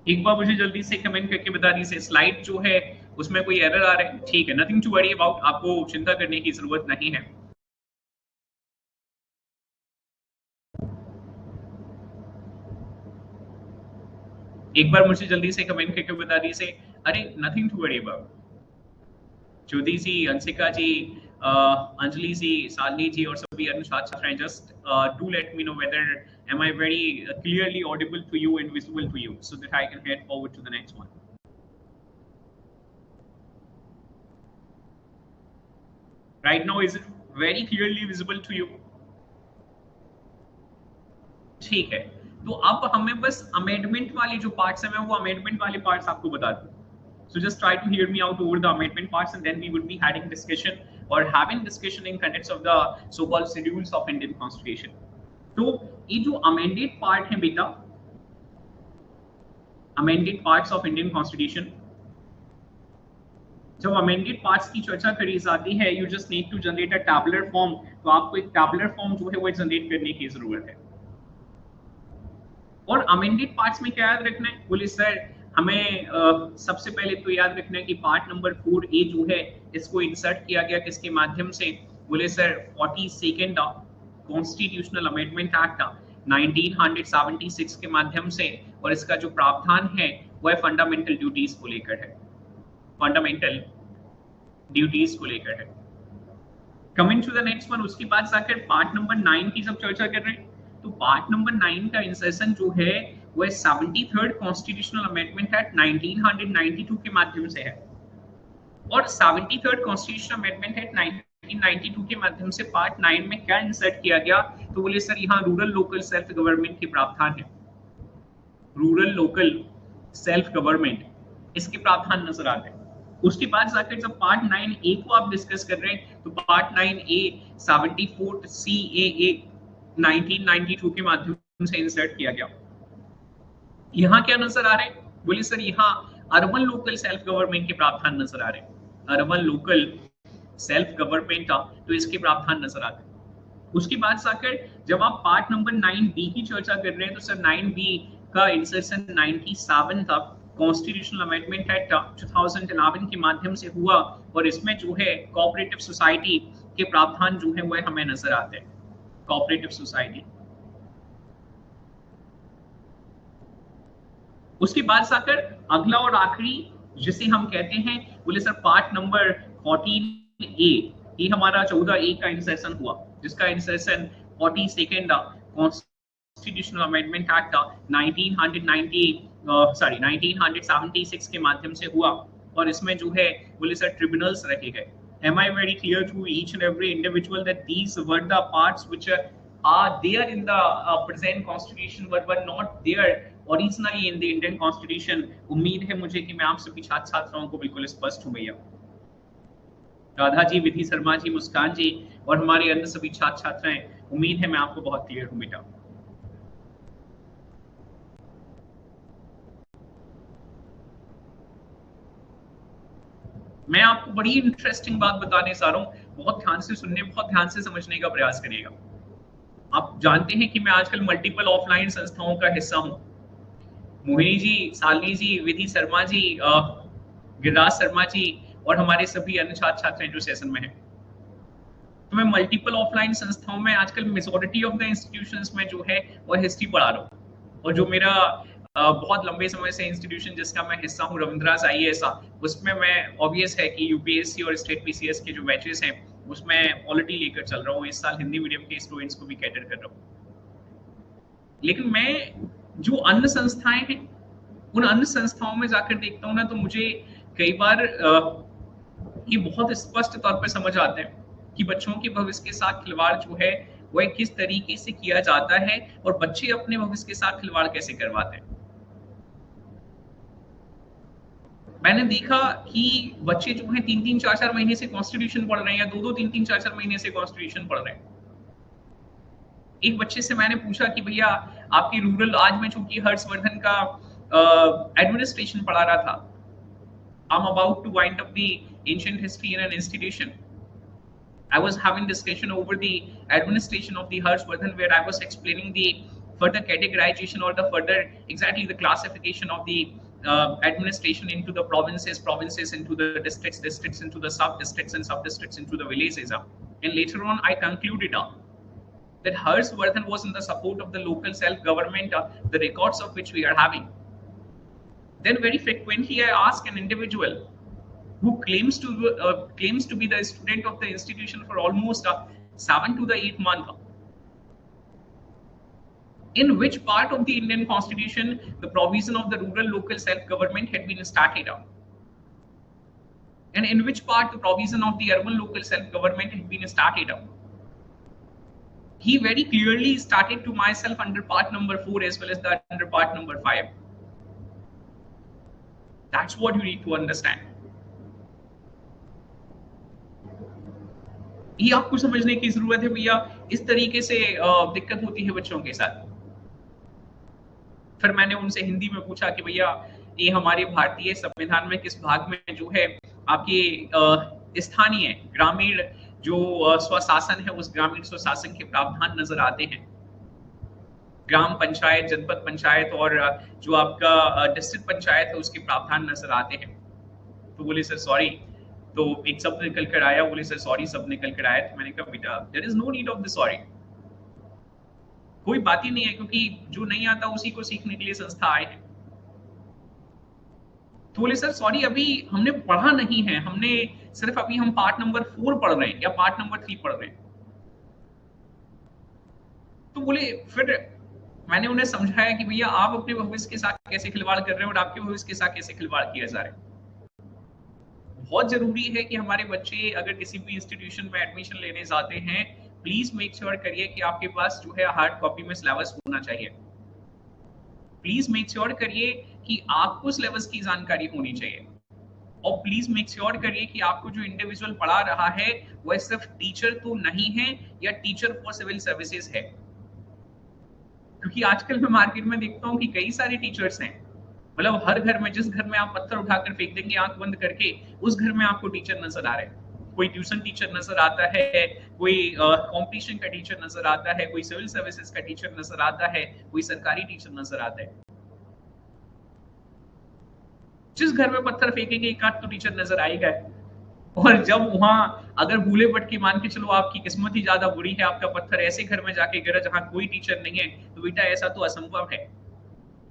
[SPEAKER 1] एक बार मुझे जल्दी से कमेंट करके बता दीजिए स्लाइड जो है उसमें कोई एरर आ रहा है? ठीक है, नथिंग टू वरी अबाउट, आपको चिंता करने की जरूरत नहीं है। एक बार मुझे जल्दी से कमेंट करके बता दीजिए, अरे नथिंग टू वरी अबाउट। ज्योति जी, अंशिका जी, अंजलि जी, शालिनी जी और सभी अन्य छात्र, just do let me know whether am I very clearly audible to you and visible to you so that I can head forward to the next one. Right now is it very clearly visible to you? ठीक है, तो अब हमें बस amendment वाले जो parts हैं मैं वो अमेंडमेंट वाले पार्ट्स आपको बता दूं। So just try to hear me out over the amendment parts, and then we would be having discussion or having discussion in context of the so-called schedules of Indian Constitution. तो ये जो amended part है बेटा, amended parts of Indian constitution, जब amended parts की चर्चा करी जाती है you just need to generate a tabular form, तो आपको एक टैबुलर फॉर्म जो है वो जनरेट करने की जरूरत है। और अमेंडेड पार्ट्स में क्या याद रखना है, बोले सर हमें सबसे पहले तो याद रखना है कि पार्ट नंबर 4A जो है इसको इंसर्ट किया गया किसके माध्यम से, बोले sir 42nd constitutional amendment act 1976 के माध्यम से, और इसका जो प्रावधान है वह फंडामेंटल ड्यूटीज को लेकर है, फंडामेंटल ड्यूटीज को लेकर है। Coming to the next one, उसके बाद जाकर पार्ट नंबर 9 की जब चर्चा कर रहे हैं तो पार्ट नंबर 9 का इंसर्शन जो है वह 73rd कॉन्स्टिट्यूशनल अमेंडमेंट एक्ट 1992 के माध्यम से है, और 73rd कॉन्स्टिट्यूशनल अमेंडमेंट एक्ट 1992 के माध्यम से पार्ट 9 में क्या इंसर्ट किया गया, तो बोले सर यहाँ रूरल लोकल सेल्फ गवर्नमेंट के प्रावधान है, रूरल लोकल सेल्फ गवर्नमेंट, इसके प्रावधान नजर आते हैं। उसके बाद जाकर जब पार्ट 9A को आप डिस्कस कर रहे हैं तो पार्ट 9A 74th CAA 1992 के माध्यम से इंसर्ट किया गया। यहाँ क्या नजर आ रहे हैं, बोले सर यहाँ अर्बन लोकल सेल्फ गवर्नमेंट के प्रावधान नजर आ रहे हैं, अर्बन लोकल सेल्फ गवर्नमेंट तो इसके प्रावधान नजर आते हैं। उसके बाद जाकर जब आप पार्ट नंबर 9B की चर्चा कर रहे हैं तो सर 9B का इंसर्शन 97 था कॉन्स्टिट्यूशनल अमेंडमेंट एक्ट 2011 के माध्यम से हुआ, और इसमें जो है कोऑपरेटिव सोसाइटी के प्रावधान जो है वह हमें नजर आते हैं, कोऑपरेटिव सोसाइटी। उसके बाद जाकर अगला और आखिरी जिसे हम कहते हैं, बोले सर पार्ट नंबर 14A, ये हमारा 14A का इंसर्शन हुआ, जिसका insertion 42nd constitutional amendment act 1976 के माध्यम से हुआ, और इसमें जो है बोले सर ट्रिब्यूनल्स रखे गए। Am I very clear to each and every individual that these were the parts which are there in the present constitution but were not there originally in the Indian constitution? उम्मीद है मुझे कि मैं आप सभी छात्र छात्राओं को बिल्कुल स्पष्ट हूं भैया। राधा जी, विधि शर्मा जी, मुस्कान जी और हमारे अन्य सभी छात्र छात्राएं, उम्मीद है मैं आपको बहुत क्लियर हूं बेटा। मैं आपको बड़ी इंटरेस्टिंग बात बताने जा रहा हूं, बहुत ध्यान से सुनने, बहुत ध्यान से समझने का प्रयास करिएगा। आप जानते हैं कि मैं आजकल मल्टीपल ऑफलाइन संस्थाओं का हिस्सा हूं, मोहिनी जी, शालिनी जी, विधि शर्मा जी, गिरिराज शर्मा जी और हमारे सभी अन्य छात्र छात्र हैं जो सेशन में हैं। तो मैं मल्टीपल ऑफलाइन संस्थाओं में आजकल मेजॉरिटी ऑफ द इंस्टीट्यूशंस में जो है वो हिस्ट्री पढ़ा रहा हूँ। और जो मेरा बहुत लंबे समय से इंस्टीट्यूशन जिसका मैं हिस्सा हूँ, रविंद्रास आईएएस, उसमें मैं ऑब्वियस है कि यूपीएससी और स्टेट पीसीएस के जो बैचेस हैं उसमें पॉलिटी लेकर चल रहा हूँ। इस साल हिंदी मीडियम के स्टूडेंट्स को भी कैटर कर रहा हूँ। लेकिन मैं जो अन्य संस्थाएं हैं उन अन्य संस्थाओं में जाकर देखता हूँ ना, तो मुझे कई बार ये बहुत स्पष्ट तौर पर समझ आता है कि बच्चों के भविष्य के साथ खिलवाड़ जो है वह किस तरीके से किया जाता है और बच्चे अपने भविष्य के साथ खिलवाड़ कैसे करवाते हैं। मैंने देखा कि बच्चे जो हैं 3-3, 4-4 महीने से कॉन्स्टिट्यूशन पढ़ रहे हैं या 2-2, 3-3, 4-4 महीने से कॉन्स्टिट्यूशन पढ़ रहे हैं। एक बच्चे से मैंने पूछा कि भैया आपकी रूरल, आज मैं चूंकि हर्षवर्धन का एडमिनिस्ट्रेशन पढ़ा रहा था, I'm about to wind up the ancient history in an institution. I was having discussion over the administration of the Harshvardhan, where I was explaining the further categorization or the further exactly the classification of the administration into the provinces into the districts into the sub-districts, and sub-districts into the villages. And later on, I concluded that Harshvardhan was in the support of the local self-government, the records of which we are having. Then very frequently I ask an individual who claims to be the student of the institution for almost 7 to the 8 months, in which part of the Indian Constitution the provision of the rural local self-government had been started out, and in which part the provision of the urban local self-government had been started out. He very clearly started to myself under part number 4 as well as the under part number 5. That's what you need to understand. ये आपको समझने की जरूरत है भैया, इस तरीके से दिक्कत होती है बच्चों के साथ। फिर मैंने उनसे हिंदी में पूछा कि भैया ये हमारे भारतीय संविधान में किस भाग में जो है आपके स्थानीय ग्रामीण जो स्वशासन है, उस ग्रामीण स्वशासन के प्रावधान नजर आते हैं। ग्राम पंचायत, जनपद पंचायत और जो आपका डिस्ट्रिक्ट पंचायत है उसके प्रावधान नजर आते हैं। तो बोले सर सॉरी, तो एक शब्द निकल कर आया, बोले सर सॉरी शब्द निकल कर आया। तो मैंने कहा बेटा there is no need of the sorry, कोई बात ही नहीं है, क्योंकि जो नहीं आता उसी को सीखने के लिए संस्था आए हैं। तो बोले सर सॉरी अभी हमने पढ़ा नहीं है, हमने सिर्फ अभी हम पार्ट नंबर 4 पढ़ रहे हैं या पार्ट नंबर 3 पढ़ रहे हैं। तो बोले, फिर मैंने उन्हें समझाया कि भैया आप अपने भविष्य के साथ कैसे खिलवाड़ कर रहे हैं और आपके भविष्य के साथ कैसे खिलवाड़ किया जा रहा है। बहुत जरूरी है कि हमारे बच्चे अगर किसी भी इंस्टीट्यूशन में एडमिशन लेने जाते हैं, प्लीज मेक श्योर करिए कि आपके पास जो है हार्ड कॉपी में सिलेबस होना चाहिए। प्लीज मेक श्योर करिए कि आपको सिलेबस की जानकारी होनी चाहिए, और प्लीज मेक श्योर करिए कि आपको जो इंडिविजुअल पढ़ा रहा है वह सिर्फ टीचर तो नहीं है या टीचर फॉर सिविल सर्विसेज है। क्योंकि आजकल मैं मार्केट में देखता हूँ कि कई सारे टीचर्स हैं, मतलब हर घर में, जिस घर में आप पत्थर उठाकर फेंक देंगे आंख बंद करके, उस घर में आपको टीचर नजर आ रहे हैं। कोई ट्यूशन टीचर नजर आता है, कोई कॉम्पिटिशन का टीचर नजर आता है, कोई सिविल सर्विसेज का टीचर नजर आता है, कोई सरकारी टीचर नजर आता है। जिस घर में पत्थर फेंकेंगे एक आध तो टीचर नजर आएगा। और जब वहां अगर भूले भटके, मान के चलो आपकी किस्मत ही ज्यादा बुरी है, आपका पत्थर ऐसे घर में जाके गिरा जहां कोई टीचर नहीं है, तो बेटा ऐसा तो असंभव है।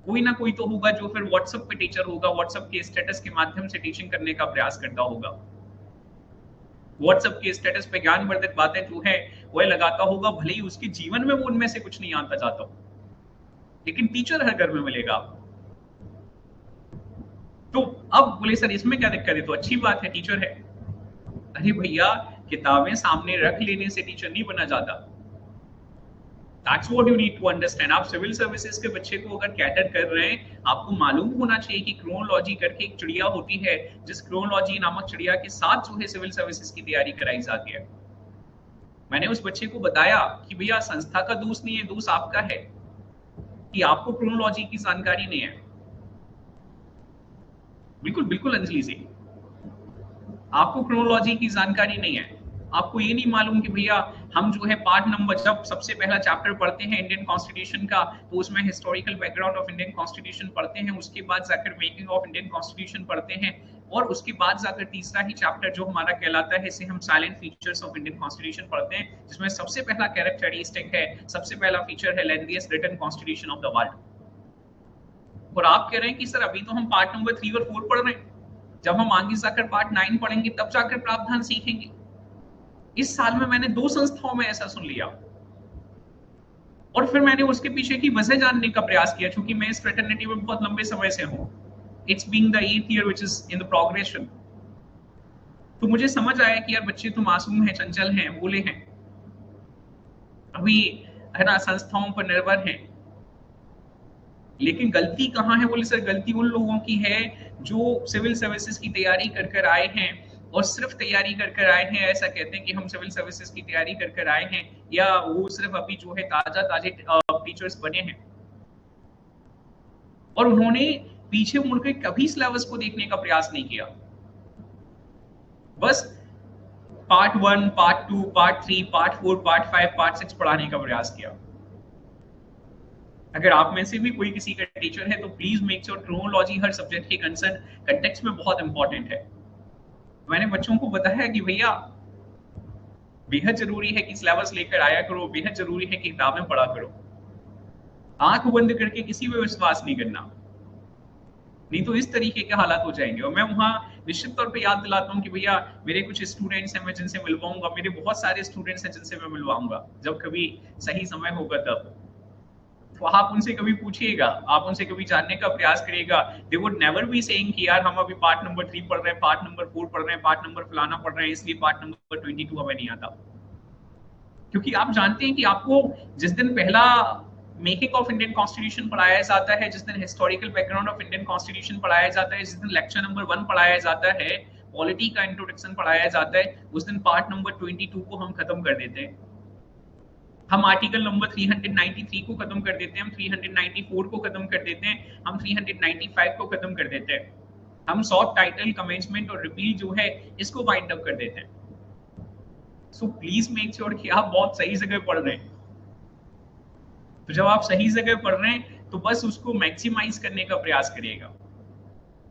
[SPEAKER 1] कोई ना कोई तो होगा जो फिर व्हाट्सएप पे टीचर होगा, व्हाट्सएप के स्टेटस के माध्यम से टीचिंग करने का प्रयास करता होगा, व्हाट्सएप के स्टेटस पे ज्ञानवर्धक बातें जो है वह लगाता होगा, भले ही उसके जीवन में वो उनमें से कुछ नहीं आता जाता हो, लेकिन टीचर हर घर में मिलेगा आपको। तो अब बोले सर इसमें क्या दिक्कत है, तो अच्छी बात है टीचर है। अरे भैया किताबें सामने रख लेने से टीचर नहीं बना जाता। That's what you need to understand। आप सिविल सर्विसेज के बच्चे को अगर कैटर कर रहे हैं, आपको मालूम होना चाहिए कि क्रोनोलॉजी करके एक चिड़िया होती है, जिस क्रोनोलॉजी नामक चिड़िया के साथ जो है सिविल सर्विसेज की तैयारी कराई जाती है। मैंने उस बच्चे को बताया कि भैया संस्था का दोष नहीं है, दोष आपका है कि आपको क्रोनोलॉजी की जानकारी नहीं है। बिल्कुल बिल्कुल अंजलि जी, आपको क्रोनोलॉजी की जानकारी नहीं है, आपको ये नहीं मालूम कि भैया हम जो है पार्ट नंबर, जब सबसे पहला चैप्टर पढ़ते हैं इंडियन कॉन्स्टिट्यूशन का, तो उसमें historical background of Indian constitution पढ़ते हैं, उसके बाद जाकर मेकिंग ऑफ इंडियन कॉन्स्टिट्यूशन पढ़ते हैं, और उसके बाद जाकर तीसरा ही चैप्टर जो हमारा कहलाता है, इसे हम silent features of Indian constitution पढ़ते हैं, जिसमें सबसे पहला कैरेक्टरिस्टिक है, सबसे पहला फीचर है lengthiest written constitution of the world. और आप कह रहे हैं कि सर अभी तो हम पार्ट नंबर 3 और 4 पढ़ रहे हैं, जब हम आगे जाकर पार्ट 9 पढ़ेंगे तब जाकर प्रावधान सीखेंगे। इस साल में मैंने 2 संस्थाओं में ऐसा सुन लिया, और फिर मैंने उसके पीछे की वजह जानने का प्रयास किया, क्योंकि मैं इस फ्रेटर्निटी में बहुत लंबे समय से हूं। It's being the 8th year which is in the progression. तो मुझे समझ आया कि यार बच्चे तो मासूम हैं, चंचल हैं, भोले हैं, अभी है ना संस्थाओं पर निर्भर हैं। लेकिन गलती कहाँ है? बोले सर गलती उन लोगों की है जो सिविल सर्विसेज की तैयारी कर कर आए हैं, और सिर्फ तैयारी कर कर आए हैं, ऐसा कहते हैं कि हम सिविल सर्विसेज की तैयारी कर कर आए हैं, या वो सिर्फ अभी जो है ताजा ताजे टीचर्स बने हैं, और उन्होंने पीछे मुड़कर कभी सिलेबस को देखने का प्रयास नहीं किया। बस part 1, part 2, part 3, part 4, part 5, part 6 पढ़ाने का प्रयास किया। अगर आप में से भी कोई किसी का टीचर है तो please make sure chronology her subject के कंसर्न कंटेक्स्ट में बहुत इंपॉर्टेंट है। मैंने बच्चों को बताया कि भैया बेहद जरूरी है कि सिलेबस लेकर आया करो, बेहद जरूरी है कि किताबें पढ़ा करो, आंख बंद करके किसी पे विश्वास नहीं करना, नहीं तो इस तरीके के हालात हो जाएंगे। और मैं वहां निश्चित तौर पे याद दिलाता हूँ कि भैया मेरे कुछ स्टूडेंट्स हैं मैं जिनसे मिलवाऊंगा, मेरे बहुत सारे स्टूडेंट्स हैं जिनसे मैं मिलवाऊंगा, जब कभी सही समय होगा तब। तो आप उनसे कभी पूछिएगा, आप उनसे कभी जानने का प्रयास करिएगा, they would never be saying कि यार हम अभी पार्ट नंबर 3 पढ़ रहे हैं, पार्ट नंबर 4 पढ़ रहे हैं, पार्ट नंबर फलाना पढ़ रहे हैं, इसलिए पार्ट नंबर 22 हमें नहीं आता। क्योंकि आप जानते हैं कि आपको जिस दिन पहला मेकिंग ऑफ इंडियन कॉन्स्टिट्यूशन पढ़ाया जाता है, जिस दिन historical background of Indian constitution पढ़ाया जाता है, जिस दिन लेक्चर नंबर 1 पढ़ाया जाता है, पॉलिटी का इंट्रोडक्शन पढ़ाया जाता है, उस दिन पार्ट नंबर 22 को हम खत्म कर देते हैं। हम आर्टिकल नंबर 393 को खत्म कर देते हैं, हम 394 को खत्म कर देते हैं, हम 395 को खत्म कर देते हैं, हम शॉर्ट टाइटल, कमेंसमेंट और रिपील जो है इसको वाइंड अप कर देते हैं। सो प्लीज मेक श्योर कि आप बहुत सही जगह पढ़ रहे हैं। तो जब आप सही जगह पढ़ रहे हैं तो बस उसको मैक्सिमाइज करने का प्रयास करिएगा।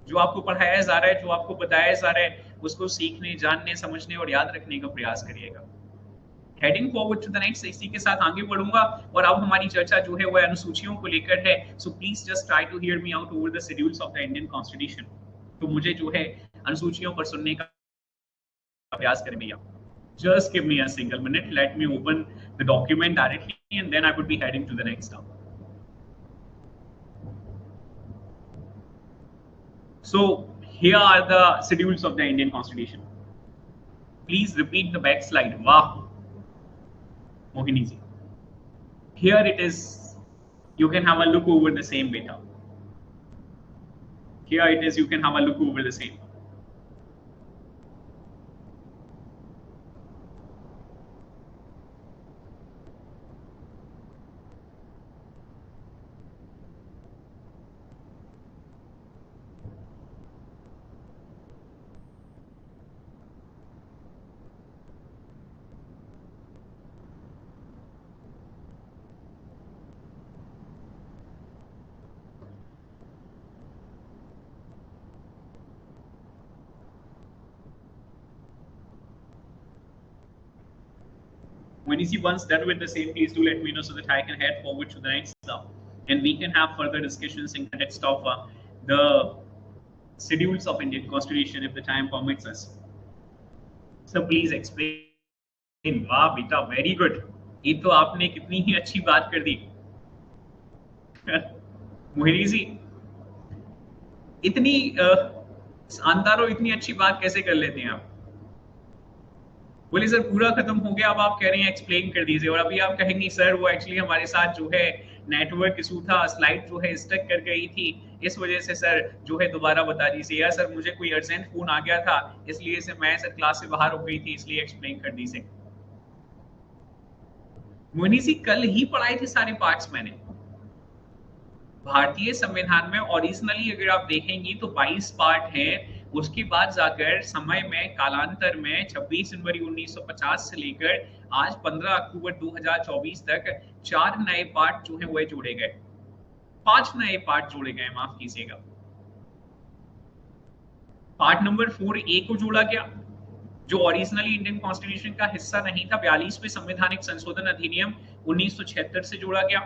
[SPEAKER 1] जो आपको पढ़ाया जा रहा है, जो आपको बताया जा रहा है, उसको सीखने, जानने, समझने और याद रखने का प्रयास करिएगा। Heading forward to the next, इसी के साथ आगे बढ़ूंगा, और अब हमारी चर्चा जो है वो अनुसूचियों को लेकर है। So please just try to hear me out over the schedules of the Indian constitution. तो मुझे जो है अनुसूचियों पर सुनने का प्रयास करें भैया। Just give me a single minute. Let me open the document directly, and then I would be heading to the next step. So here are the schedules of the Indian Constitution. Please repeat the back slide. Wow, Mohini ji. Here it is. You can have a look over the same beta. Here it is. You can have a look over the same. When you see once done with the same, please do let me know so that I can head forward to the next stuff, and we can have further discussions in context of the schedules of Indian Constitution if the time permits us. So please explain. वाह बेटा, very good. ये तो आपने कितनी ही अच्छी बात कर दी मोहिनी जी। इतनी शानदार और इतनी अच्छी बात कैसे कर लेते हैं आप? बोले सर पूरा खत्म हो गया, अब आप कह रहे हैं एक्सप्लेन कर दीजिए, और अभी आप कहेंगे सर वो एक्चुअली हमारे साथ जो है नेटवर्क इशू था, स्लाइड जो है स्टक कर गई थी, इस वजह से सर जो है दोबारा बता दीजिए, या सर मुझे कोई अर्जेंट फोन आ गया था इसलिए से मैं सर क्लास से बाहर हो गई थी इसलिए एक्सप्लेन कर दीजिए। मोहिनी जी कल ही पढ़ाए थे सारे पार्ट्स मैंने। भारतीय संविधान में ओरिजिनली अगर आप देखेंगी तो 22 पार्ट है, उसके बाद जाकर समय में कालांतर में 26 जनवरी 1950 से लेकर आज 15 अक्टूबर 2024 तक 4 नए पार्ट जो है वो जोड़े गए, 5 नए पार्ट जोड़े गए, माफ कीजिएगा। पार्ट नंबर 4A को जोड़ा गया, जो ओरिजिनली इंडियन कॉन्स्टिट्यूशन का हिस्सा नहीं था। 42वें संवैधानिक संशोधन अधिनियम 1976 से जोड़ा गया।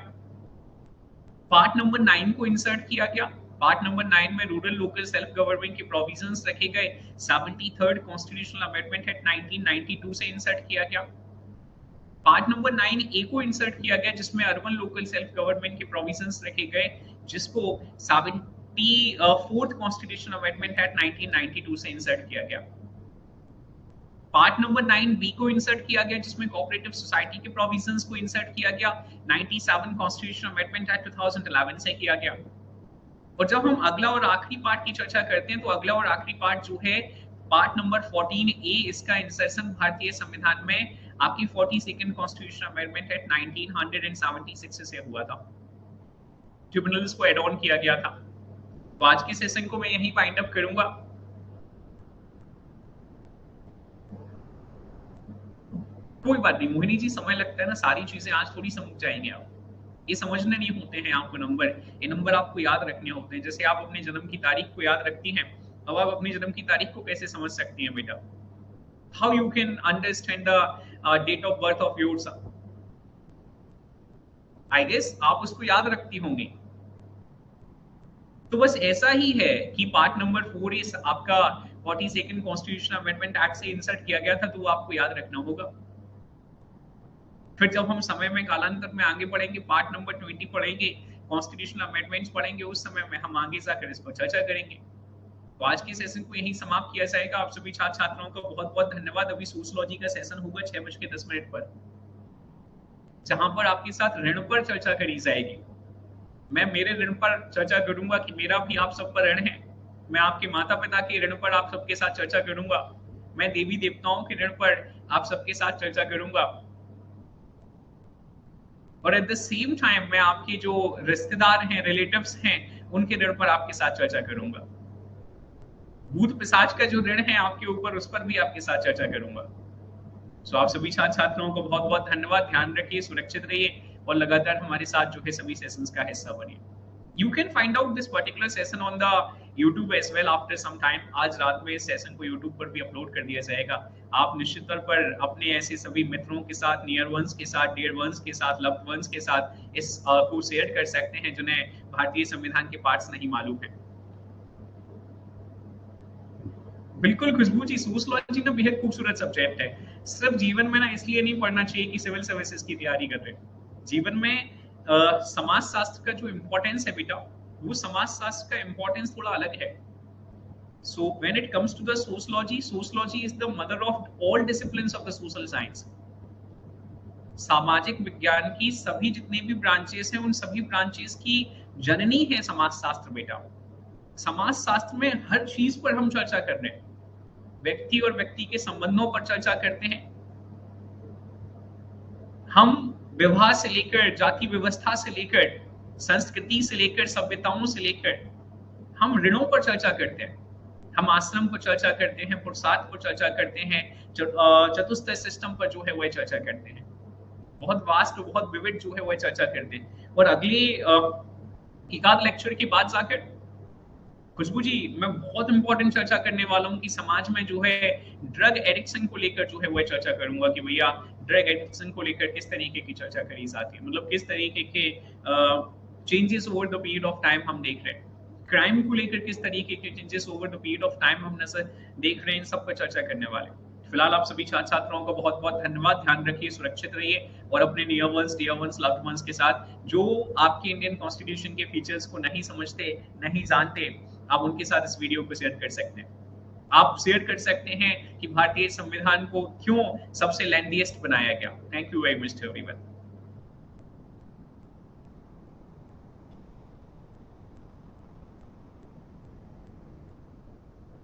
[SPEAKER 1] पार्ट नंबर 9 को इंसर्ट किया गया। पार्ट नंबर 9 में रूरल लोकल सेल्फ गवर्नमेंट के प्रोविजंस रखे गए। 73rd कॉन्स्टिट्यूशनल अमेंडमेंट एक्ट 1992 से इंसर्ट किया गया। पार्ट नंबर 9A को इंसर्ट किया गया, जिसमें अर्बन लोकल सेल्फ गवर्नमेंट के प्रोविजंस रखे गए, जिसको 74th कॉन्स्टिट्यूशनल अमेंडमेंट एक्ट 1992 से इंसर्ट किया गया। पार्ट नंबर 9B को इंसर्ट किया गया, जिसमें कोऑपरेटिव सोसाइटी के प्रोविजंस को इंसर्ट किया गया। 97 कॉन्स्टिट्यूशनल अमेंडमेंट एक्ट 2011 से किया गया। और जब हम अगला और आखिरी पार्ट की चर्चा करते हैं, तो अगला और आखिरी पार्ट जो है पार्ट नंबर 14A, इसका इंसर्शन भारतीय संविधान में आपकी 42nd कॉन्स्टिट्यूशनल अमेंडमेंट एक्ट 1976 से हुआ था। ट्रिब्यूनल्स को एड ऑन किया गया था। तो आज के सेशन को मैं यहीं वाइंड अप करूंगा। कोई बात नहीं मोहिनी जी, समय लगता है ना, सारी चीजें आज थोड़ी समझ जाएंगे आप। ये समझने नहीं होते हैं आपको नंबर, ये नंबर आपको याद रखने होते हैं। जैसे आप अपने जन्म की तारीख को याद रखती हैं, अब आप अपनी जन्म की तारीख को कैसे समझ सकती हैं बेटा? How you can understand the date of birth of your son? I guess आप उसको याद रखती होंगी। तो बस ऐसा ही है कि पार्ट नंबर 4 आपका 42nd कॉन्स्टिट्यूशनल अमेंडमेंट एक्ट से इंसर्ट किया गया था, तो वो आपको याद रखना होगा। फिर जब हम समय में कालांतर में आगे बढ़ेंगे, पार्ट नंबर 20 पढ़ेंगे, कॉन्स्टिट्यूशनल अमेंडमेंट्स पढ़ेंगे, उस समय में हम आगे जाकर इस पर चर्चा करेंगे। तो आज के सेशन को यही समाप्त किया जाएगा। आप सभी छात्र छात्राओं का बहुत बहुत धन्यवाद। अभी सोशियोलॉजी का सेशन होगा 6:10 पर, जहां पर आपके साथ ऋण पर चर्चा करी जाएगी। मैं मेरे ऋण पर चर्चा करूंगा कि मेरा भी आप सब पर ऋण है। मैं आपके माता पिता के ऋण पर आप सबके साथ चर्चा करूंगा। मैं देवी देवताओं के ऋण पर आप सबके साथ चर्चा करूंगा। और एट द सेम टाइम मैं आपके जो रिश्तेदार हैं, रिलेटिव्स हैं, उनके ऋण पर आपके साथ चर्चा करूंगा। भूत पिशाच का जो ऋण है आपके ऊपर, उस पर भी आपके साथ चर्चा करूंगा। सो आप सभी छात्र छात्राओं को बहुत बहुत धन्यवाद। ध्यान रखिए, सुरक्षित रहिए और लगातार हमारे साथ जो है सभी सेशंस का हिस्सा बनिए। You can find out this particular session on the YouTube as well after some time. आज रात में इस सेशन को YouTube पर भी अपलोड कर दिया जाएगा। आप निश्चित तौर पर अपने ऐसे सभी मित्रों के साथ, नियर वंस के साथ, डियर वंस के साथ, लव्ड वंस के साथ इस को शेयर कर सकते हैं, जिन्हें भारतीय संविधान के पार्ट्स नहीं मालूम है। बिल्कुल खुशबू जी, सोशियोलॉजी ना बेहद खूबसूरत सब्जेक्ट है। सिर्फ जीवन में ना इसलिए नहीं पढ़ना चाहिए कि सिविल सर्विसेज की तैयारी कर रहे हैं। जीवन में समाज शास्त्र का जो इम्पोर्टेंस है बेटा, वो समाज शास्त्र का इम्पोर्टेंस थोड़ा अलग है। So when it comes to the sociology, sociology is the mother of all disciplines of the social science. सामाजिक विज्ञान की सभी जितने भी ब्रांचेस हैं, उन सभी ब्रांचेस की जननी है समाज शास्त्र बेटा। समाज शास्त्र में हर चीज पर हम चर्चा कर रहे हैं। व्यक्ति और व्यक्ति के संबंधों पर चर्चा करते हैं हम। विवाह से लेकर जाति व्यवस्था से लेकर संस्कृति से लेकर सभ्यताओं से लेकर हम ऋणों पर चर्चा करते हैं। हम आश्रम पर चर्चा करते हैं, पुरुषार्थ पर चर्चा करते हैं, चतुस्तर सिस्टम पर जो है वह चर्चा करते हैं। बहुत वास्ट, बहुत विविध जो है वह चर्चा करते हैं। और अगले एक आध लेक्चर के बाद जाकर खुशबू जी मैं बहुत इंपॉर्टेंट चर्चा करने वाला हूँ कि समाज में जो है ड्रग एडिक्शन को लेकर जो है वह चर्चा करूंगा कि भैया ड्रग एडिक्शन को लेकर किस तरीके की चर्चा करी जाती है, मतलब किस तरीके के changes over the period of time हम देख रहे हैं। क्राइम को लेकर किस तरीके के changes over the period of time हम नजर देख रहे हैं, इन सब पर चर्चा करने वाले। फिलहाल आप सभी छात्र छात्राओं को बहुत बहुत धन्यवाद। ध्यान रखिए, सुरक्षित रहिए और अपने near ones, dear ones, loved ones के साथ जो आपके इंडियन कॉन्स्टिट्यूशन के फीचर्स को नहीं समझते, नहीं जानते, आप उनके साथ इस वीडियो को शेयर कर सकते हैं। आप शेयर कर सकते हैं कि भारतीय संविधान को क्यों सबसे लेंथीएस्ट बनाया गया। Thank you very much everyone.